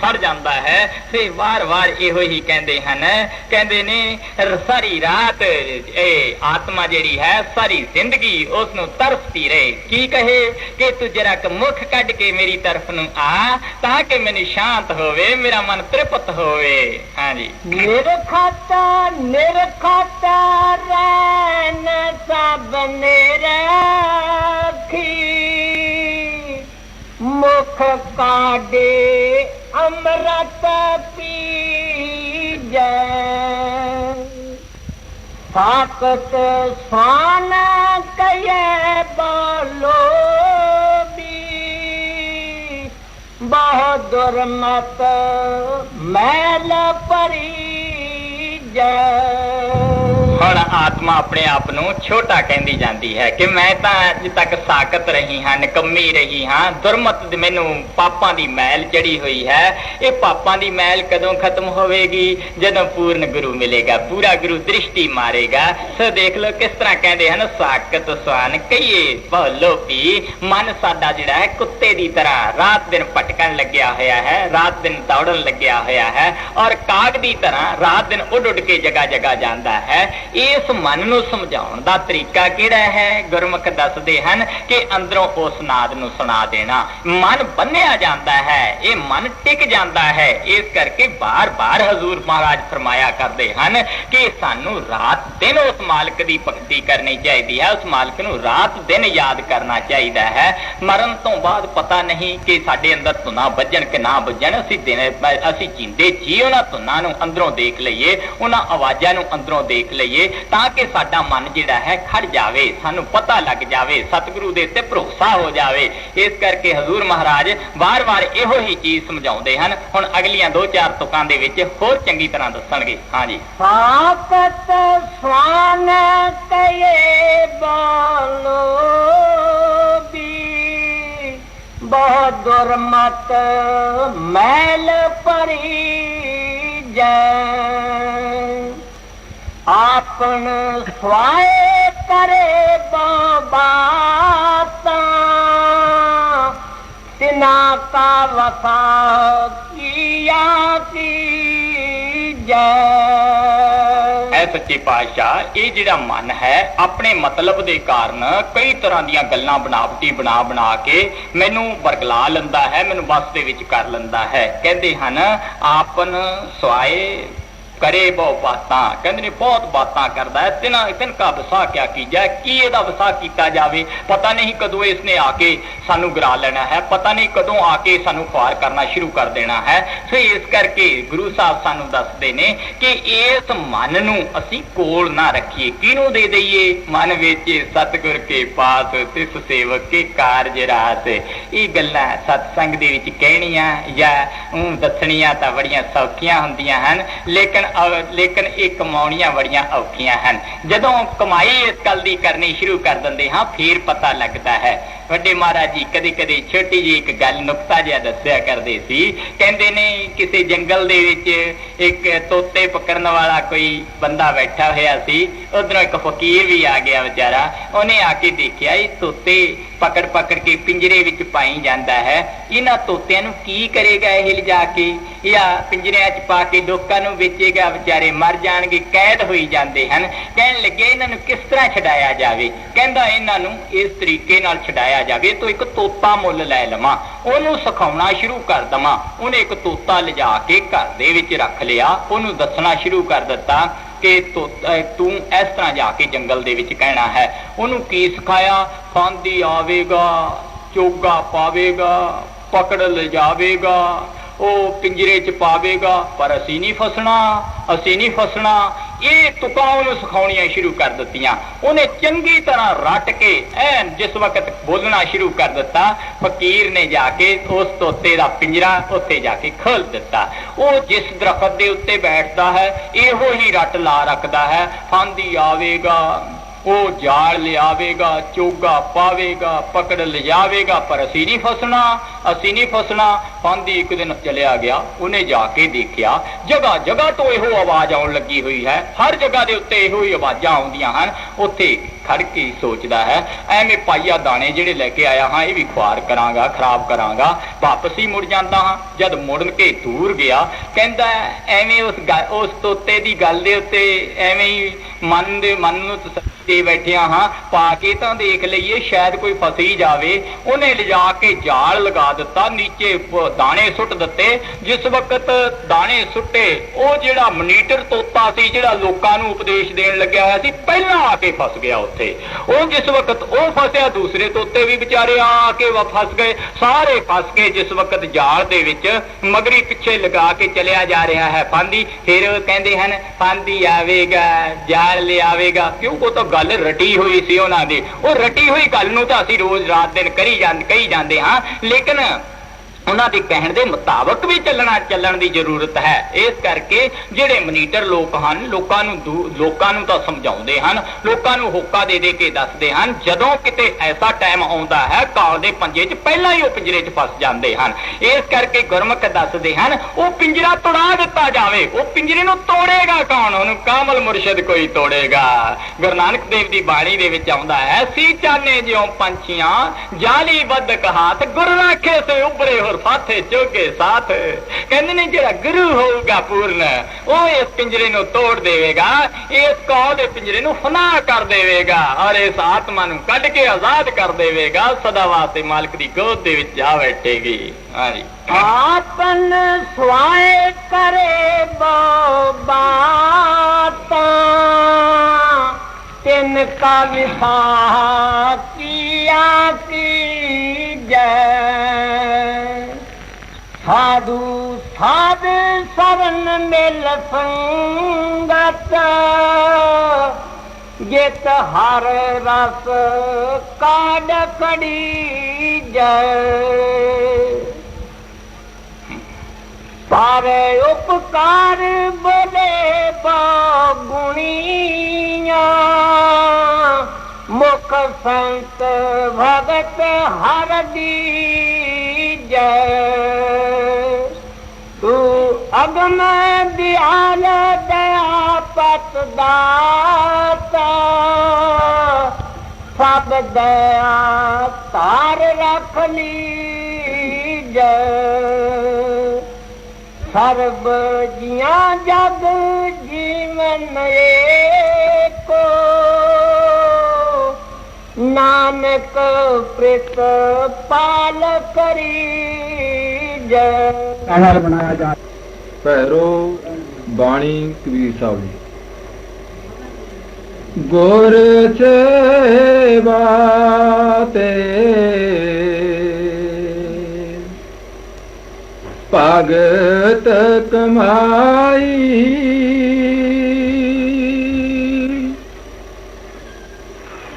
ਸੜ ਜਾਂਦਾ ਹੈ। ਤੇ ਵਾਰ-ਵਾਰ ਇਹੋ ਹੀ ਕਹਿੰਦੇ ਨੇ ਸਾਰੀ ਰਾਤ ਇਹ ਆਤਮਾ ਜਿਹੜੀ ਹੈ, ਸਾਰੀ ਜ਼ਿੰਦਗੀ ਉਸ ਨੂੰ ਤਰਸਦੀ ਰਹੇ। ਕੀ ਕਹੇ ਕਿ ਤੂੰ ਜਰਾ ਕ ਮੁਖ ਕੱਢ ਕੇ ਮੇਰੀ ਤਰਫ ਨੂੰ ਆ ਤਾਂ ਕਿ ਮੈਨੂੰ ਸ਼ਾਂਤ ਹੋਵੇ, ਮੇਰਾ ਮਨ ਤ੍ਰਿਪਤ ਹੋਵੇ। ਹਾਂਜੀ, ਨਿਰਖਤਾ ਰਹਿਨ ਸਭ ਨਿਰਖੀ, ਮੁਖ ਕਾਢੇ ਅੰਮ੍ਰਿਤ ਪੀਜੈ, ਸਾਕਤ ਸਾਨ ਕਹੇ ਬੋਲੋ ਵੀ, ਬਹੁਤ ਦੁਰਮਤ ਮੈਲ ਪਰੀ ਹੁਣ ਆਤਮਾ ਆਪਣੇ ਆਪ ਨੂੰ ਛੋਟਾ ਕਹਿੰਦੀ ਜਾਂਦੀ ਹੈ ਕਿ ਮੈਂ ਤਾਂ ਅੱਜ ਤੱਕ ਸਾਕਤ ਰਹੀ ਹਾਂ, ਨਿਕੰਮੀ ਰਹੀ ਹਾਂ, ਦੁਰਮਤ ਮੈਨੂੰ ਪਾਪਾਂ ਦੀ ਮੈਲ ਚੜੀ ਹੋਈ ਹੈ। ਇਹ ਪਾਪਾਂ ਦੀ ਮੈਲ ਕਦੋਂ ਖਤਮ ਹੋਵੇਗੀ? ਜਦੋਂ ਪੂਰਨ ਗੁਰੂ ਮਿਲੇਗਾ, ਪੂਰਾ ਗੁਰੂ ਦ੍ਰਿਸ਼ਟੀ ਮਾਰੇਗਾ। ਸੋ ਦੇਖ ਲਓ ਕਿਸ ਤਰ੍ਹਾਂ ਕਹਿੰਦੇ ਹਨ, ਸਾਕਤ ਸਵਾਨ ਕਹੀਏ ਬੋਲੋ ਵੀ, ਮਨ ਸਾਡਾ ਜਿਹੜਾ ਹੈ ਕੁੱਤੇ ਦੀ ਤਰ੍ਹਾਂ ਰਾਤ ਦਿਨ ਭਟਕਣ ਲੱਗਿਆ ਹੋਇਆ ਹੈ, ਰਾਤ ਦਿਨ ਦੌੜਨ ਲੱਗਿਆ ਹੋਇਆ ਹੈ, ਔਰ ਕਾਗ ਦੀ ਤਰ੍ਹਾਂ ਰਾਤ ਦਿਨ ਉੱਡ ਉੱਡ ਕੇ ਜਗ੍ਹਾ ਜਗ੍ਹਾ ਜਾਂਦਾ ਹੈ। ਇਸ ਮਨ ਨੂੰ ਸਮਝਾਉਣ ਦਾ ਤਰੀਕਾ ਕਿਹੜਾ ਹੈ? ਗੁਰਮੁਖ ਦੱਸਦੇ ਹਨ ਕਿ ਅੰਦਰੋਂ ਉਸ ਨਾਦ ਨੂੰ ਸੁਣਾ ਦੇਣਾ। ਮਨ ਬੰਨਿਆ ਜਾਂਦਾ ਹੈ, ਇਹ ਮਨ ਟਿਕ ਜਾਂਦਾ ਹੈ। ਇਸ ਕਰਕੇ ਬਾਰ-ਬਾਰ ਹਜ਼ੂਰ ਮਹਾਰਾਜ ਫਰਮਾਇਆ ਕਰਦੇ ਹਨ ਕਿ ਸਾਨੂੰ ਰਾਤ ਦਿਨ ਉਸ ਮਾਲਕ ਦੀ ਭਗਤੀ ਕਰਨੀ ਚਾਹੀਦੀ ਹੈ, ਉਸ ਮਾਲਕ ਨੂੰ ਰਾਤ ਦਿਨ ਯਾਦ ਕਰਨਾ ਚਾਹੀਦਾ ਹੈ। ਮਰਨ ਤੋਂ ਬਾਅਦ ਪਤਾ ਨਹੀਂ ਕਿ ਸਾਡੇ ਅੰਦਰ ਧੁਨਾਂ ਵੱਜਣ ਕਿ ਨਾ ਵੱਜਣ, ਅਸੀਂ ਜਿੰਦੇ ਜੀ ਉਹਨਾਂ ਧੁਨਾਂ ਨੂੰ ਅੰਦਰੋਂ ਦੇਖ ਲਈਏ, ਉਹਨਾਂ ਆਵਾਜ਼ਾਂ ਨੂੰ ਅੰਦਰੋਂ ਦੇਖ ਲਈਏ ਤਾਂ ਕਿ ਸਾਡਾ ਮਨ ਜਿਹੜਾ ਹੈ ਖੜ ਜਾਵੇ, ਸਾਨੂੰ ਪਤਾ ਲੱਗ ਜਾਵੇ, ਸਤਿਗੁਰੂ ਦੇ ਉੱਤੇ ਭਰੋਸਾ ਹੋ ਜਾਵੇ। ਇਸ ਕਰਕੇ ਹਜ਼ੂਰ ਮਹਾਰਾਜ ਵਾਰ-ਵਾਰ ਇਹੋ ਹੀ ਚੀਜ਼ ਸਮਝਾਉਂਦੇ ਹਨ। ਹੁਣ ਅਗਲੀਆਂ 2-4 ਤੁਕਾਂ ਦੇ ਵਿੱਚ ਹੋਰ ਚੰਗੀ ਤਰ੍ਹਾਂ ਦੱਸਣਗੇ। ਹਾਂਜੀ, ਸਾਕਤ ਸਵਾਨ ਕਹੇ ਬੋਲੋ ਵੀ, ਬਹੁਤ ਦੁਰਮਤ ਮੈਲ ਪਰੀ ਜੈ, ਆਪਨ ਸਵਾਏ ਕਰੇ ਬਾਤਾਂ, ਤਿਨਾ ਕਾ ਵਫਾ ਕੀਆ ਕੀ ਜੈ। ਐ ਸੱਚੇ ਪਾਤਸ਼ਾਹ, ਇਹ ਜਿਹੜਾ ਮਨ ਹੈ ਆਪਣੇ ਮਤਲਬ ਦੇ ਕਾਰਨ ਕਈ ਤਰ੍ਹਾਂ ਦੀਆਂ ਗੱਲਾਂ ਬਣਾਵਟੀ ਬਣਾ ਕੇ ਮੈਨੂੰ ਵਰਗਲਾ ਲੈਂਦਾ ਹੈ, ਮੈਨੂੰ ਬਸ ਦੇ ਵਿੱਚ ਕਰ ਲੈਂਦਾ ਹੈ। ਕਹਿੰਦੇ ਹਨ ਆਪਨ ਸਵਾਏ ਕਰੇ ਬਹੁ ਬਾਤਾਂ, ਕਹਿੰਦੇ ਨੇ ਬਹੁਤ ਬਾਤਾਂ ਕਰਦਾ ਹੈ, ਤਿਨਕਾ ਵਸਾ ਕਿਆ ਕੀਜੈ, ਕੀ ਇਹਦਾ ਵਸਾ ਕੀਤਾ ਜਾਵੇ? ਪਤਾ ਨਹੀਂ ਕਦੋਂ ਇਸਨੇ ਆ ਕੇ ਸਾਨੂੰ ਗਿਰਾ ਲੈਣਾ ਹੈ, ਪਤਾ ਨਹੀਂ ਕਦੋਂ ਆ ਕੇ ਸਾਨੂੰ ਖੁਆਰ ਕਰਨਾ ਸ਼ੁਰੂ ਕਰ ਦੇਣਾ ਹੈ। ਸੋ ਇਸ ਕਰਕੇ ਗੁਰੂ ਸਾਹਿਬ ਸਾਨੂੰ ਦੱਸਦੇ ਨੇ ਕਿ ਇਸ ਮਨ ਨੂੰ ਅਸੀਂ ਕੋਲ ਨਾ ਰੱਖੀਏ। ਕਿਹਨੂੰ ਦੇ ਦਈਏ? ਮਨ ਵਿੱਚ ਸਤਿਗੁਰ ਕੇ ਪਾਸ ਤਿਸ ਸੇਵਕ ਕੇ ਕਾਰਜ ਰਾਸ। ਇਹ ਗੱਲਾਂ ਸਤਸੰਗ ਦੇ ਵਿੱਚ ਕਹਿਣੀਆਂ ਜਾਂ ਦੱਸਣੀਆਂ ਤਾਂ ਬੜੀਆਂ ਸੌਖੀਆਂ ਹੁੰਦੀਆਂ ਹਨ, ਲੇਕਿਨ ਇਹ ਕਮਾਉਣੀਆਂ ਬੜੀਆਂ ਔਖੀਆਂ ਹਨ। ਜਦੋਂ ਕਮਾਈ ਇਸ ਗੱਲ ਦੀ ਕਰਨੀ ਸ਼ੁਰੂ ਕਰ ਦਿੰਦੇ ਹਾਂ ਫੇਰ ਪਤਾ ਲੱਗਦਾ ਹੈ। ਵੱਡੇ ਮਹਾਰਾਜ ਜੀ ਕਦੇ ਕਦੇ ਛੋਟੀ ਜੀ ਇੱਕ ਗੱਲ ਨੁਕਤਾ ਜਿਹਾ ਦੱਸਿਆ ਕਰਦੇ ਸੀ। ਕਹਿੰਦੇ ਨੇ ਕਿਸੇ ਜੰਗਲ ਦੇ ਵਿੱਚ ਇੱਕ ਤੋਤੇ ਪਕੜਨ ਵਾਲਾ ਕੋਈ ਬੰਦਾ ਬੈਠਾ ਹੋਇਆ ਸੀ। ਉਧਰੋਂ ਇੱਕ ਫਕੀਰ ਵੀ ਆ ਗਿਆ ਵਿਚਾਰਾ। ਉਹਨੇ ਆ ਕੇ ਦੇਖਿਆ ਇਹ ਤੋਤੇ ਪਕੜ ਪਕੜ ਕੇ ਪਿੰਜਰੇ ਵਿੱਚ ਪਾਈ ਜਾਂਦਾ ਹੈ। ਇਹਨਾਂ ਤੋਤਿਆਂ ਨੂੰ ਕੀ ਕਰੇਗਾ ਇਹ ਲਿਜਾ ਕੇ, ਜਾਂ ਪਿੰਜਰਿਆਂ 'ਚ ਪਾ ਕੇ ਲੋਕਾਂ ਨੂੰ ਵੇਚੇਗਾ, ਵਿਚਾਰੇ ਮਰ ਜਾਣਗੇ, ਕੈਦ ਹੋਈ ਜਾਂਦੇ ਹਨ। ਕਹਿਣ ਲੱਗੇ ਇਹਨਾਂ ਨੂੰ ਕਿਸ ਤਰ੍ਹਾਂ ਛਡਾਇਆ ਜਾਵੇ। ਕਹਿੰਦਾ ਇਹਨਾਂ ਨੂੰ ਇਸ ਤਰੀਕੇ ਨਾਲ ਛਡਾਇਆ ਜਾਵੇ ਤੋਂ ਇੱਕ ਤੋਤਾ ਮੁੱਲ ਲੈ ਲਵਾਂ, ਉਹਨੂੰ ਸਿਖਾਉਣਾ ਸ਼ੁਰੂ ਕਰ ਦੇਵਾਂ। ਉਹਨੇ ਇੱਕ ਤੋਤਾ ਲਿਜਾ ਕੇ ਘਰ ਦੇ ਵਿੱਚ ਰੱਖ ਲਿਆ। ਉਹਨੂੰ ਦੱਸਣਾ ਸ਼ੁਰੂ ਕਰ ਦਿੱਤਾ ਕਿ ਤੂੰ ਇਸ ਤਰ੍ਹਾਂ ਜਾ ਕੇ ਜੰਗਲ ਦੇ ਵਿੱਚ ਕਹਿਣਾ ਹੈ। ਉਹਨੂੰ ਕੀ ਸਿਖਾਇਆ? ਫਾਂਦੀ ਆਵੇਗਾ, ਚੋਗਾ ਪਾਵੇਗਾ, ਪਕੜ ਲਿਜਾਵੇਗਾ, ਉਹ ਪਿੰਜਰੇ 'ਚ ਪਾਵੇਗਾ, ਪਰ ਅਸੀਂ ਨਹੀਂ ਫਸਣਾ, ਅਸੀਂ ਨਹੀਂ ਫਸਣਾ। ਇਹ ਤੁਕਾਂ ਉਹਨੂੰ ਸਿਖਾਉਣੀਆਂ ਸ਼ੁਰੂ ਕਰ ਦਿੱਤੀਆਂ। ਉਹਨੇ ਚੰਗੀ ਤਰ੍ਹਾਂ ਰੱਟ ਕੇ ਐਨ ਜਿਸ ਵਕਤ ਬੋਲਣਾ ਸ਼ੁਰੂ ਕਰ ਦਿੱਤਾ, ਫਕੀਰ ਨੇ ਜਾ ਕੇ ਉਸ ਤੋਤੇ ਦਾ ਪਿੰਜਰਾ ਉੱਤੇ ਜਾ ਕੇ ਖੋਲ ਦਿੱਤਾ। ਉਹ ਜਿਸ ਦਰਖਤ ਦੇ ਉੱਤੇ ਬੈਠਦਾ ਹੈ ਇਹੋ ਹੀ ਰੱਟ ਲਾ ਰੱਖਦਾ ਹੈ। ਫਾਂਦੀ ਆਵੇਗਾ, ਉਹ ਜਾਲ ਲਿਆਵੇਗਾ, ਚੋਗਾ ਪਾਵੇਗਾ, ਪਕੜ ਲਿਜਾਵੇਗਾ, ਪਰ ਅਸੀਂ ਨਹੀਂ ਫਸਣਾ, ਅਸੀਂ ਨਹੀਂ ਫਸਣਾ। ਫਾਂਦੀ ਇੱਕ ਦਿਨ ਚਲਿਆ ਗਿਆ। ਉਹਨੇ ਜਾ ਕੇ ਦੇਖਿਆ ਜਗ੍ਹਾ ਜਗ੍ਹਾ ਤੋਂ ਇਹੋ ਆਵਾਜ਼ ਆਉਣ ਲੱਗੀ ਹੋਈ ਹੈ। ਹਰ ਜਗ੍ਹਾ ਦੇ ਉੱਤੇ ਇਹੋ ਹੀ ਆਵਾਜ਼ਾਂ ਆਉਂਦੀਆਂ ਹਨ। ਉੱਥੇ ਖੜ ਕੇ ਸੋਚਦਾ ਹੈ ਐਵੇਂ ਪਾਈਆ ਦਾਣੇ ਜਿਹੜੇ ਲੈ ਕੇ ਆਇਆ ਹਾਂ ਇਹ ਵੀ ਖੁਆਰ ਕਰਾਂਗਾ, ਖਰਾਬ ਕਰਾਂਗਾ, ਵਾਪਸ ਹੀ ਮੁੜ ਜਾਂਦਾ ਹਾਂ। ਜਦ ਮੁੜਨ ਕੇ ਦੂਰ ਗਿਆ, ਕਹਿੰਦਾ ਐਵੇਂ ਉਸ ਤੋਤੇ ਦੀ ਗੱਲ ਦੇ ਉੱਤੇ ਐਵੇਂ ਹੀ ਮਨ ਨੂੰ ਤਸੱਲੀ ਬੈਠਿਆ ਹਾਂ, ਪਾ ਕੇ ਤਾਂ ਦੇਖ ਲਈਏ ਸ਼ਾਇਦ ਕੋਈ ਫਸ ਹੀ ਜਾਵੇ। ਉਹਨੇ ਲਿਜਾ ਕੇ ਜਾਲ ਲਗਾ ਦਿੱਤਾ, ਨੀਚੇ ਦਾਣੇ ਸੁੱਟ ਦਿੱਤੇ। ਜਿਸ ਵਕਤ ਦਾਣੇ ਸੁੱਟੇ, ਉਹ ਜਿਹੜਾ ਮਨੀਟਰ ਤੋਤਾ ਸੀ ਜਿਹੜਾ ਲੋਕਾਂ ਨੂੰ ਉਪਦੇਸ਼ ਦੇਣ ਲੱਗਿਆ ਹੋਇਆ ਸੀ, ਪਹਿਲਾਂ ਆ ਕੇ ਫਸ ਗਿਆ ਉੱਥੇ। ਉਹ ਜਿਸ ਵਕਤ ਉਹ ਫਸਿਆ, ਦੂਸਰੇ ਤੋਤੇ ਵੀ ਵਿਚਾਰੇ ਆ ਕੇ ਫਸ ਗਏ, ਸਾਰੇ ਫਸ ਕੇ। ਜਿਸ ਵਕਤ ਜਾਲ ਦੇ ਵਿੱਚ ਮਗਰੀ ਪਿੱਛੇ ਲਗਾ ਕੇ ਚਲਿਆ ਜਾ ਰਿਹਾ ਹੈ ਫਾਂਦੀ, ਫਿਰ ਕਹਿੰਦੇ ਹਨ ਫਾਂਦੀ ਆਵੇਗਾ, ਜਾਲ ਲਿਆਵੇਗਾ। ਕਿਉਂ? ਉਹ ਤਾਂ ਗੱਲ ਰਟੀ ਹੋਈ ਸੀ ਉਹਨਾਂ ਦੀ। ਉਹ ਰਟੀ ਹੋਈ ਗੱਲ ਨੂੰ ਤਾਂ ਅਸੀਂ ਰੋਜ਼ ਰਾਤ ਦਿਨ ਕਹੀ ਜਾਂਦੇ ਹਾਂ, ਲੇਕਿਨ ਉਹਨਾਂ ਦੇ ਕਹਿਣ ਦੇ ਮੁਤਾਬਕ ਵੀ ਚੱਲਣ ਦੀ ਜ਼ਰੂਰਤ ਹੈ। ਇਸ ਕਰਕੇ ਜਿਹੜੇ ਮਨੀਟਰ ਲੋਕ ਹਨ, ਲੋਕਾਂ ਨੂੰ ਤਾਂ ਸਮਝਾਉਂਦੇ ਹਨ, ਲੋਕਾਂ ਨੂੰ ਹੋਕਾ ਦੇ ਦੇ ਕੇ ਦੱਸਦੇ ਹਨ। ਜਦੋਂ ਕਿਤੇ ਐਸਾ ਟਾਈਮ ਆਉਂਦਾ ਹੈ ਕਾਲ ਦੇ ਪੰਜੇ 'ਚ ਪਹਿਲਾਂ ਹੀ ਉਹ ਪਿੰਜਰੇ 'ਚ ਫਸ ਜਾਂਦੇ ਹਨ। ਇਸ ਕਰਕੇ ਗੁਰਮੁਖ ਦੱਸਦੇ ਹਨ ਉਹ ਪਿੰਜਰਾ ਤੋੜਾ ਦਿੱਤਾ ਜਾਵੇ। ਉਹ ਪਿੰਜਰੇ ਨੂੰ ਤੋੜੇਗਾ ਕੌਣ? ਉਹਨੂੰ ਕਾਮਲ ਮੁਰਸ਼ਿਦ ਕੋਈ ਤੋੜੇਗਾ। ਗੁਰੂ ਨਾਨਕ ਦੇਵ ਦੀ ਬਾਣੀ ਦੇ ਵਿੱਚ ਆਉਂਦਾ ਹੈ, ਸੀ ਚਾਨੇ ਜਿਉਂ ਪੰਛੀਆਂ ਜਾਲੀ ਬੱਧ ਕਹਾਤ, ਗੁਰੂ ਰਾਖੇ ਸੇ ਉਬਰੇ ਹੋਰ ਫਾਥੇ ਚੋਗੇ ਸਾਥ। ਕਹਿੰਦੇ ਨੇ ਜਿਹੜਾ ਗੁਰੂ ਹੋਊਗਾ ਪੂਰਨ, ਉਹ ਇਸ ਪਿੰਜਰੇ ਨੂੰ ਤੋੜ ਦੇਵੇਗਾ, ਇਸ ਕੌਲ ਦੇ ਪਿੰਜਰੇ ਨੂੰ ਫਨਾ ਕਰ ਦੇਵੇਗਾ ਔਰ ਇਸ ਆਤਮਾ ਨੂੰ ਕੱਢ ਕੇ ਆਜ਼ਾਦ ਕਰ ਦੇਵੇਗਾ। ਸਦਾ ਵਾਸਤੇ ਮਾਲਕ ਦੀ ਗੋਦ ਦੇ ਵਿੱਚ ਜਾ ਬੈਠੇਗੀ। ਹਾਂਜੀ, ਆਪਨ ਸਵਾਏ ਕਰੇ ਬਾਤਾਂ, ਤਿੰਨ ਕਾ ਵਿਸਾਹ ਕੀਆ ਕੀਜੈ। ਸਾਧੂ ਸਾਧ ਸਰਨ ਮਿਲ ਸੰਗਤ, ਜਿਤ ਹਰ ਰਸ ਕਾਢ ਕੜੀ ਜੈ। ਪਾਰੇ ਉਪਕਾਰ ਬੋਲੇ ਬਾਗੁਣੀਆਂ, ਮੁਖ ਸੰਤ ਭਗਤ ਹਰ ਦੀਜੈ। ਤੂੰ ਅਗਮ ਦਿਆਲ ਦਇਆ ਪਤ ਦਾਤਾ, ਸਭ ਦਇਆ ਤਾਰ ਰੱਖ ਲੀਜੈ। ਸਰਬ ਜੀਆਂ ਜਗ ਜੀਵਨ ਏਕੋ, ਨਾਨਕ ਪ੍ਰਿਤ ਪਾਲ ਕਰੀ ਜੈ। ਨਾਲ ਬਣਾਇਆ ਜਾ ਭੈਰੋ ਬਾਣੀ ਕਬੀਰ ਸਾਹਿਬ ਜੀ। ਗੁਰ ਸੇਵਾ ਤੇ ਭਗਤ ਕਮਾਈ,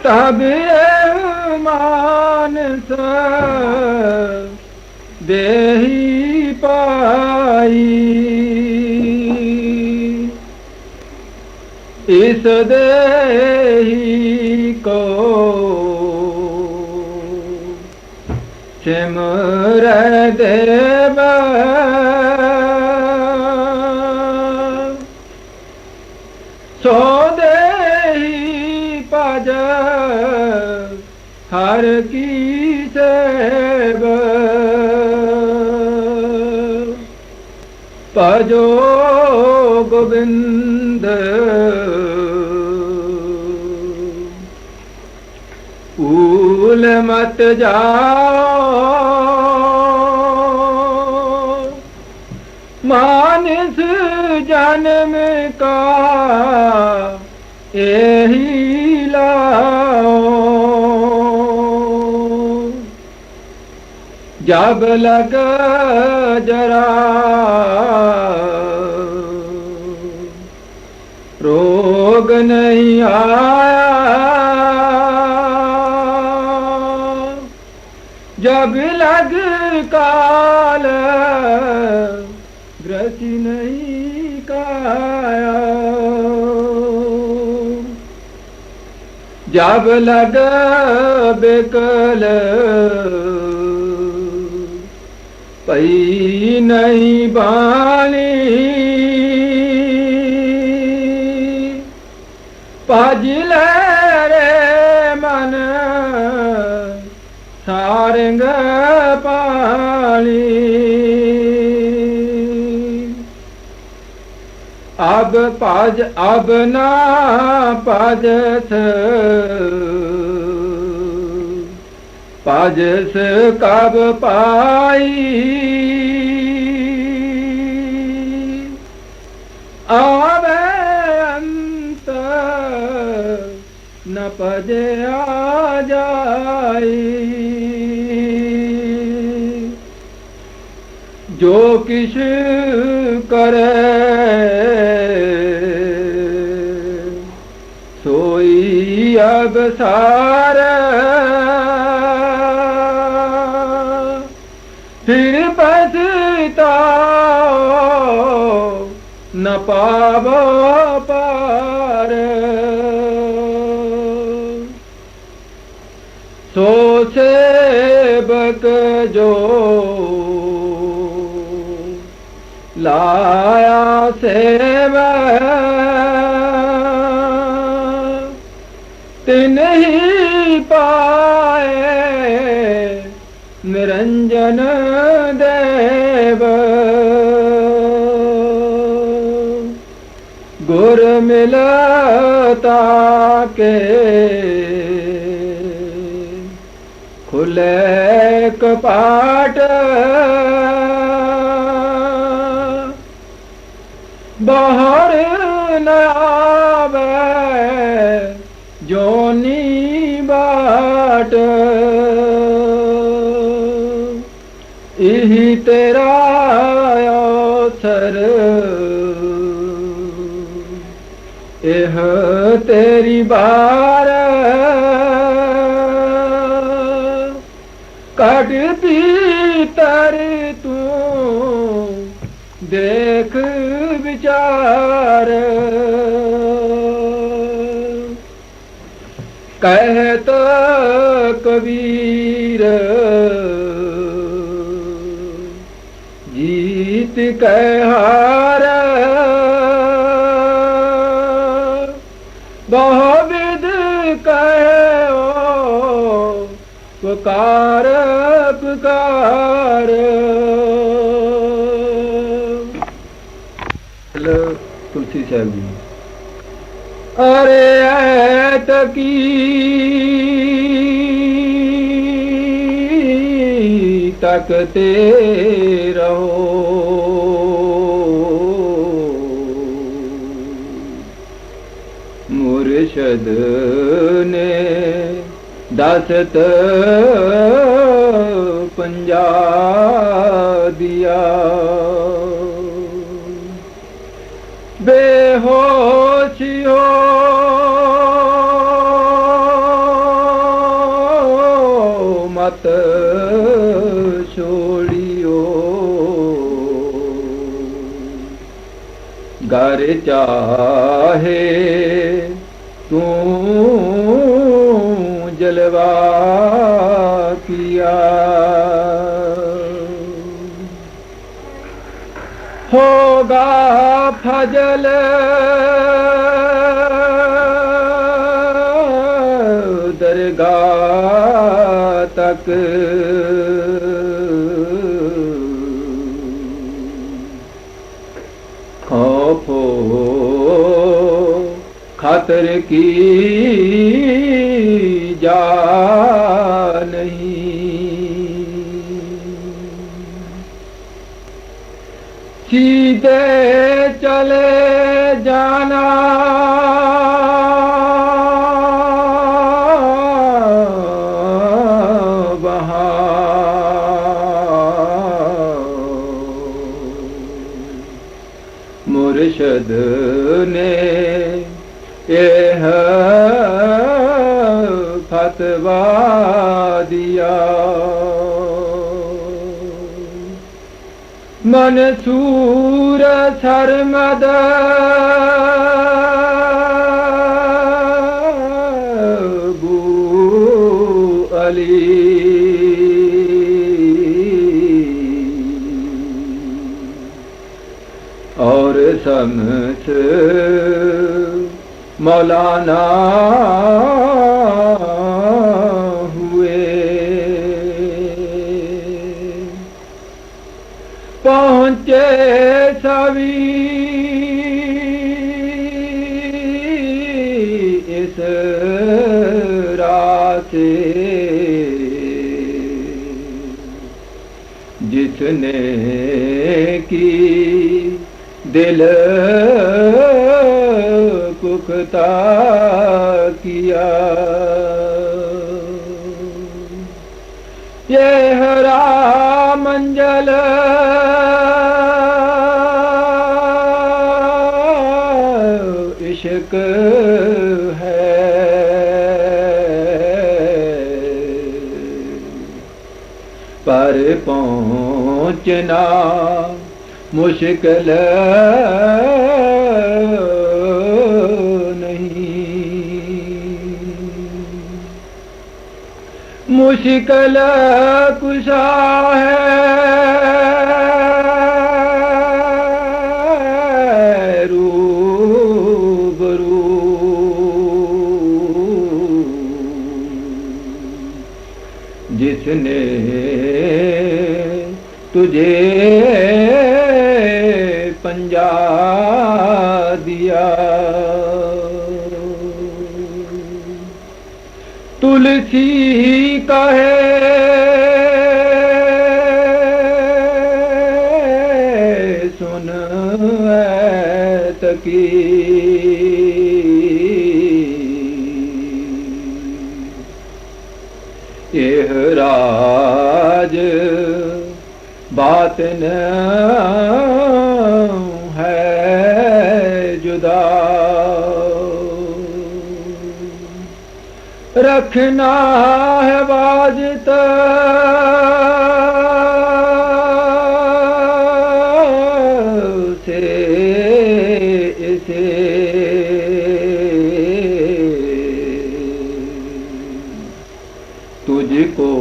ਤਬ ਮਾਨਸ ਦੇਹੀ ਪਾਈ। ਇਸ ਦੇਹੀ ਕੋ सिमर देव सो देहि पज हर की सेव भजो गोविंद भूल मत जाओ मानस जन्म का यही लाओ जब लग जरा रोग नहीं आया जब लग काल ग्रसी नहीं काया जब लग बेकल पई नहीं बानी भज रे मन सारंग पानी अब भज अब ना भजस भजस कब पाई आवे अंत न पजे आ जाई जो किश करे सोई अब सार फिर पछताओ न पावो पार सो सेवक जो लाया सेवा तिन ही पाए निरंजन देव गुर मिलता के खुले कपाट बाहर न आवे जोनी बाट यही तेरा अवसर यह तेरी बार कट भीतर तू देख विचार कहत कबीर जीत कहार बहुविध कहो पुकार पुकार तुलसी साहब जी अरे ऐत की तकते रहो मुर्शद ने दसत पंजा दिया बेहोशी हो मत छोड़ियो घर चाहे तू जलवा किया खजल दरगाह तक खौफो खतर की जा नहीं, सीधे चले जाना मुर्शद ने यह फतवा दिया, मंसूर सरमद बू अली और शम्स मौलाना हुए, पहुँचे सभी इस रास्ते जिसने की दिल पुख्ता किया, ये हरा मंजल इश्क है, पर पहुँचना मुश्किल नहीं, मुश्किल कुशा है रूबरू, जिसने तुझे पंजा दिया, तुलसी कहे सुन ऐत की, यह राज बात न है जुदा, रखना है वाजिता से इसे, तुझको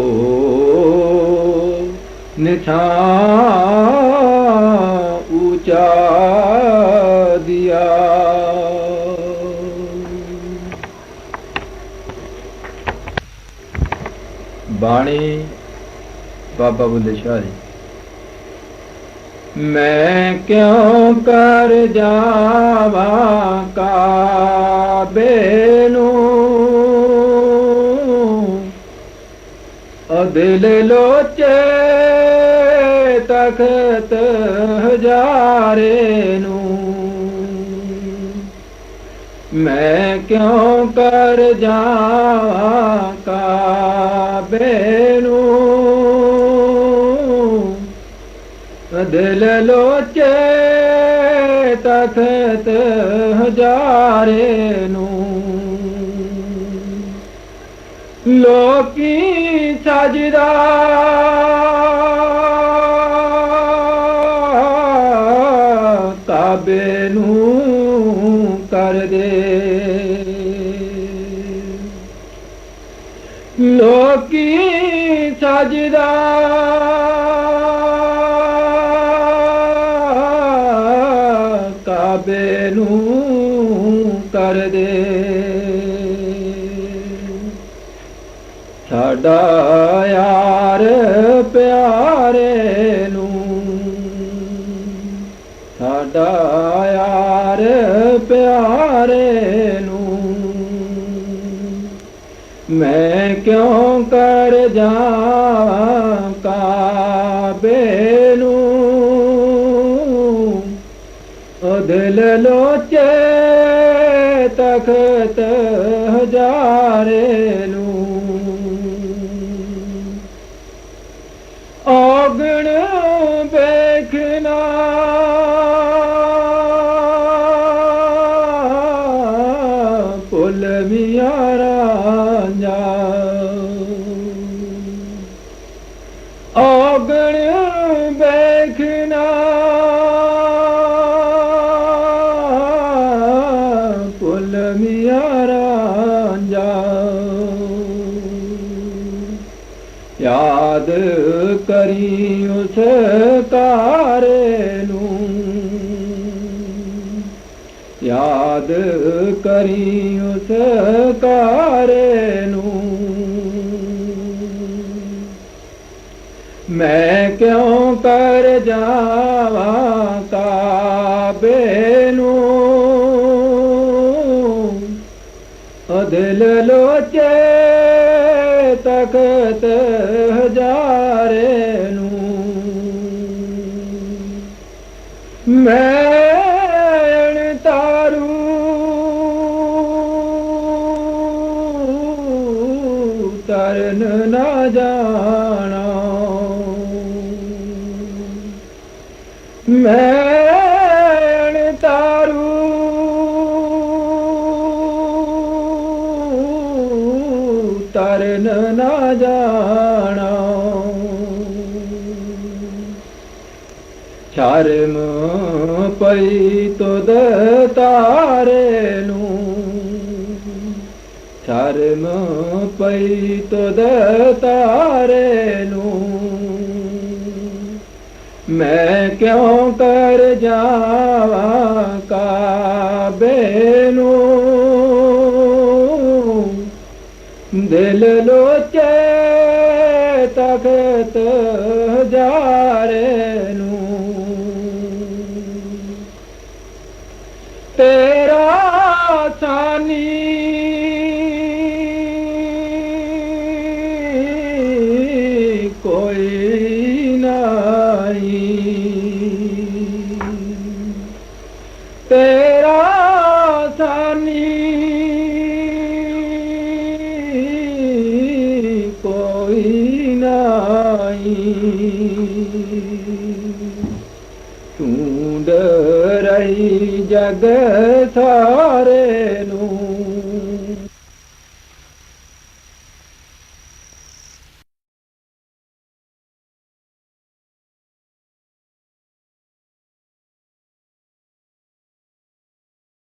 निशान ऊंचा दिया। बाणी बाबा बुल्ले शाह जी। मैं क्यों कर जावा काबे नू, दिल लोचे तख्त हजारे नू, मैं क्यों कर जावा काबे नू, दिल लोचे तख्त हजारे नू, लोकी सजदा काबे नू कर दे, लोकी सजदा काबे ਸਾਡਾ ਯਾਰ ਪਿਆਰੇ ਨੂੰ, ਸਾਡਾ ਯਾਰ ਪਿਆਰੇ ਨੂੰ, ਮੈਂ ਕਿਉਂ ਕਰ ਜਾਵਾਂ ਕਾਬੇ ਨੂੰ, ਉਹ ਦਿਲ ਲੋਚੇ ਤਖਤ ਹਜ਼ਾਰੇ ਨੂੰ, ਔਗਣ ਵੇਖਣਾ ਭੁੱਲ ਮੀਆਂ ਰਾਂਝਾ, ਔਗਣ ਵੇਖਣਾ ਭੁੱਲ ਮੀਆਂ ਰਾਂਝਾ, ਯਾਦ ਕਰੀ ਉਸ ਕਾਰੇ ਨੂੰ, ਯਾਦ ਕਰੀ ਉਸ ਕਾਰੇ ਨੂੰ, ਮੈਂ ਕਿਉਂ ਕਰ ਜਾਵਾਂ ਕਾਬੇ ਨੂੰ, ਉਹ ਦਿਲ ਲੋਚੇ ਤਖਤ ਹਜ਼ਾਰੇ ਨੂੰ, ਮੈਂ ਤਾਰੂ ਤਰਨ ਨਾ ਜਾਣਾ, ਮੈਂ ਤਾਰੂ ਤਰਨ ਨਾ ਜਾਣਾ, ਸ਼ਰਮ ਪਈ ਤੁਧ ਤਾਰੇ ਨੂੰ, ਸ਼ਰਮ ਪਈ ਤੁਧ ਤਾਰੇ ਨੂੰ, ਮੈਂ ਕਿਉਂ ਕਰ ਜਾਵਾਂ ਕਾਬੇ ਨੂੰ, ਦਿਲ ਲੋਚੇ ਤਖਤ ਹਜ਼ਾਰੇ ਨੂੰ, ਤੇਰਾ ਸਾਨੀ ਕੋਈ ਨਹੀਂ, ਤੇਰਾ ਸਾਨੀ ਕੋਈ ਨਹੀਂ, ਢੂੰਡ ਰਹੀ ਜਗ ਸਾ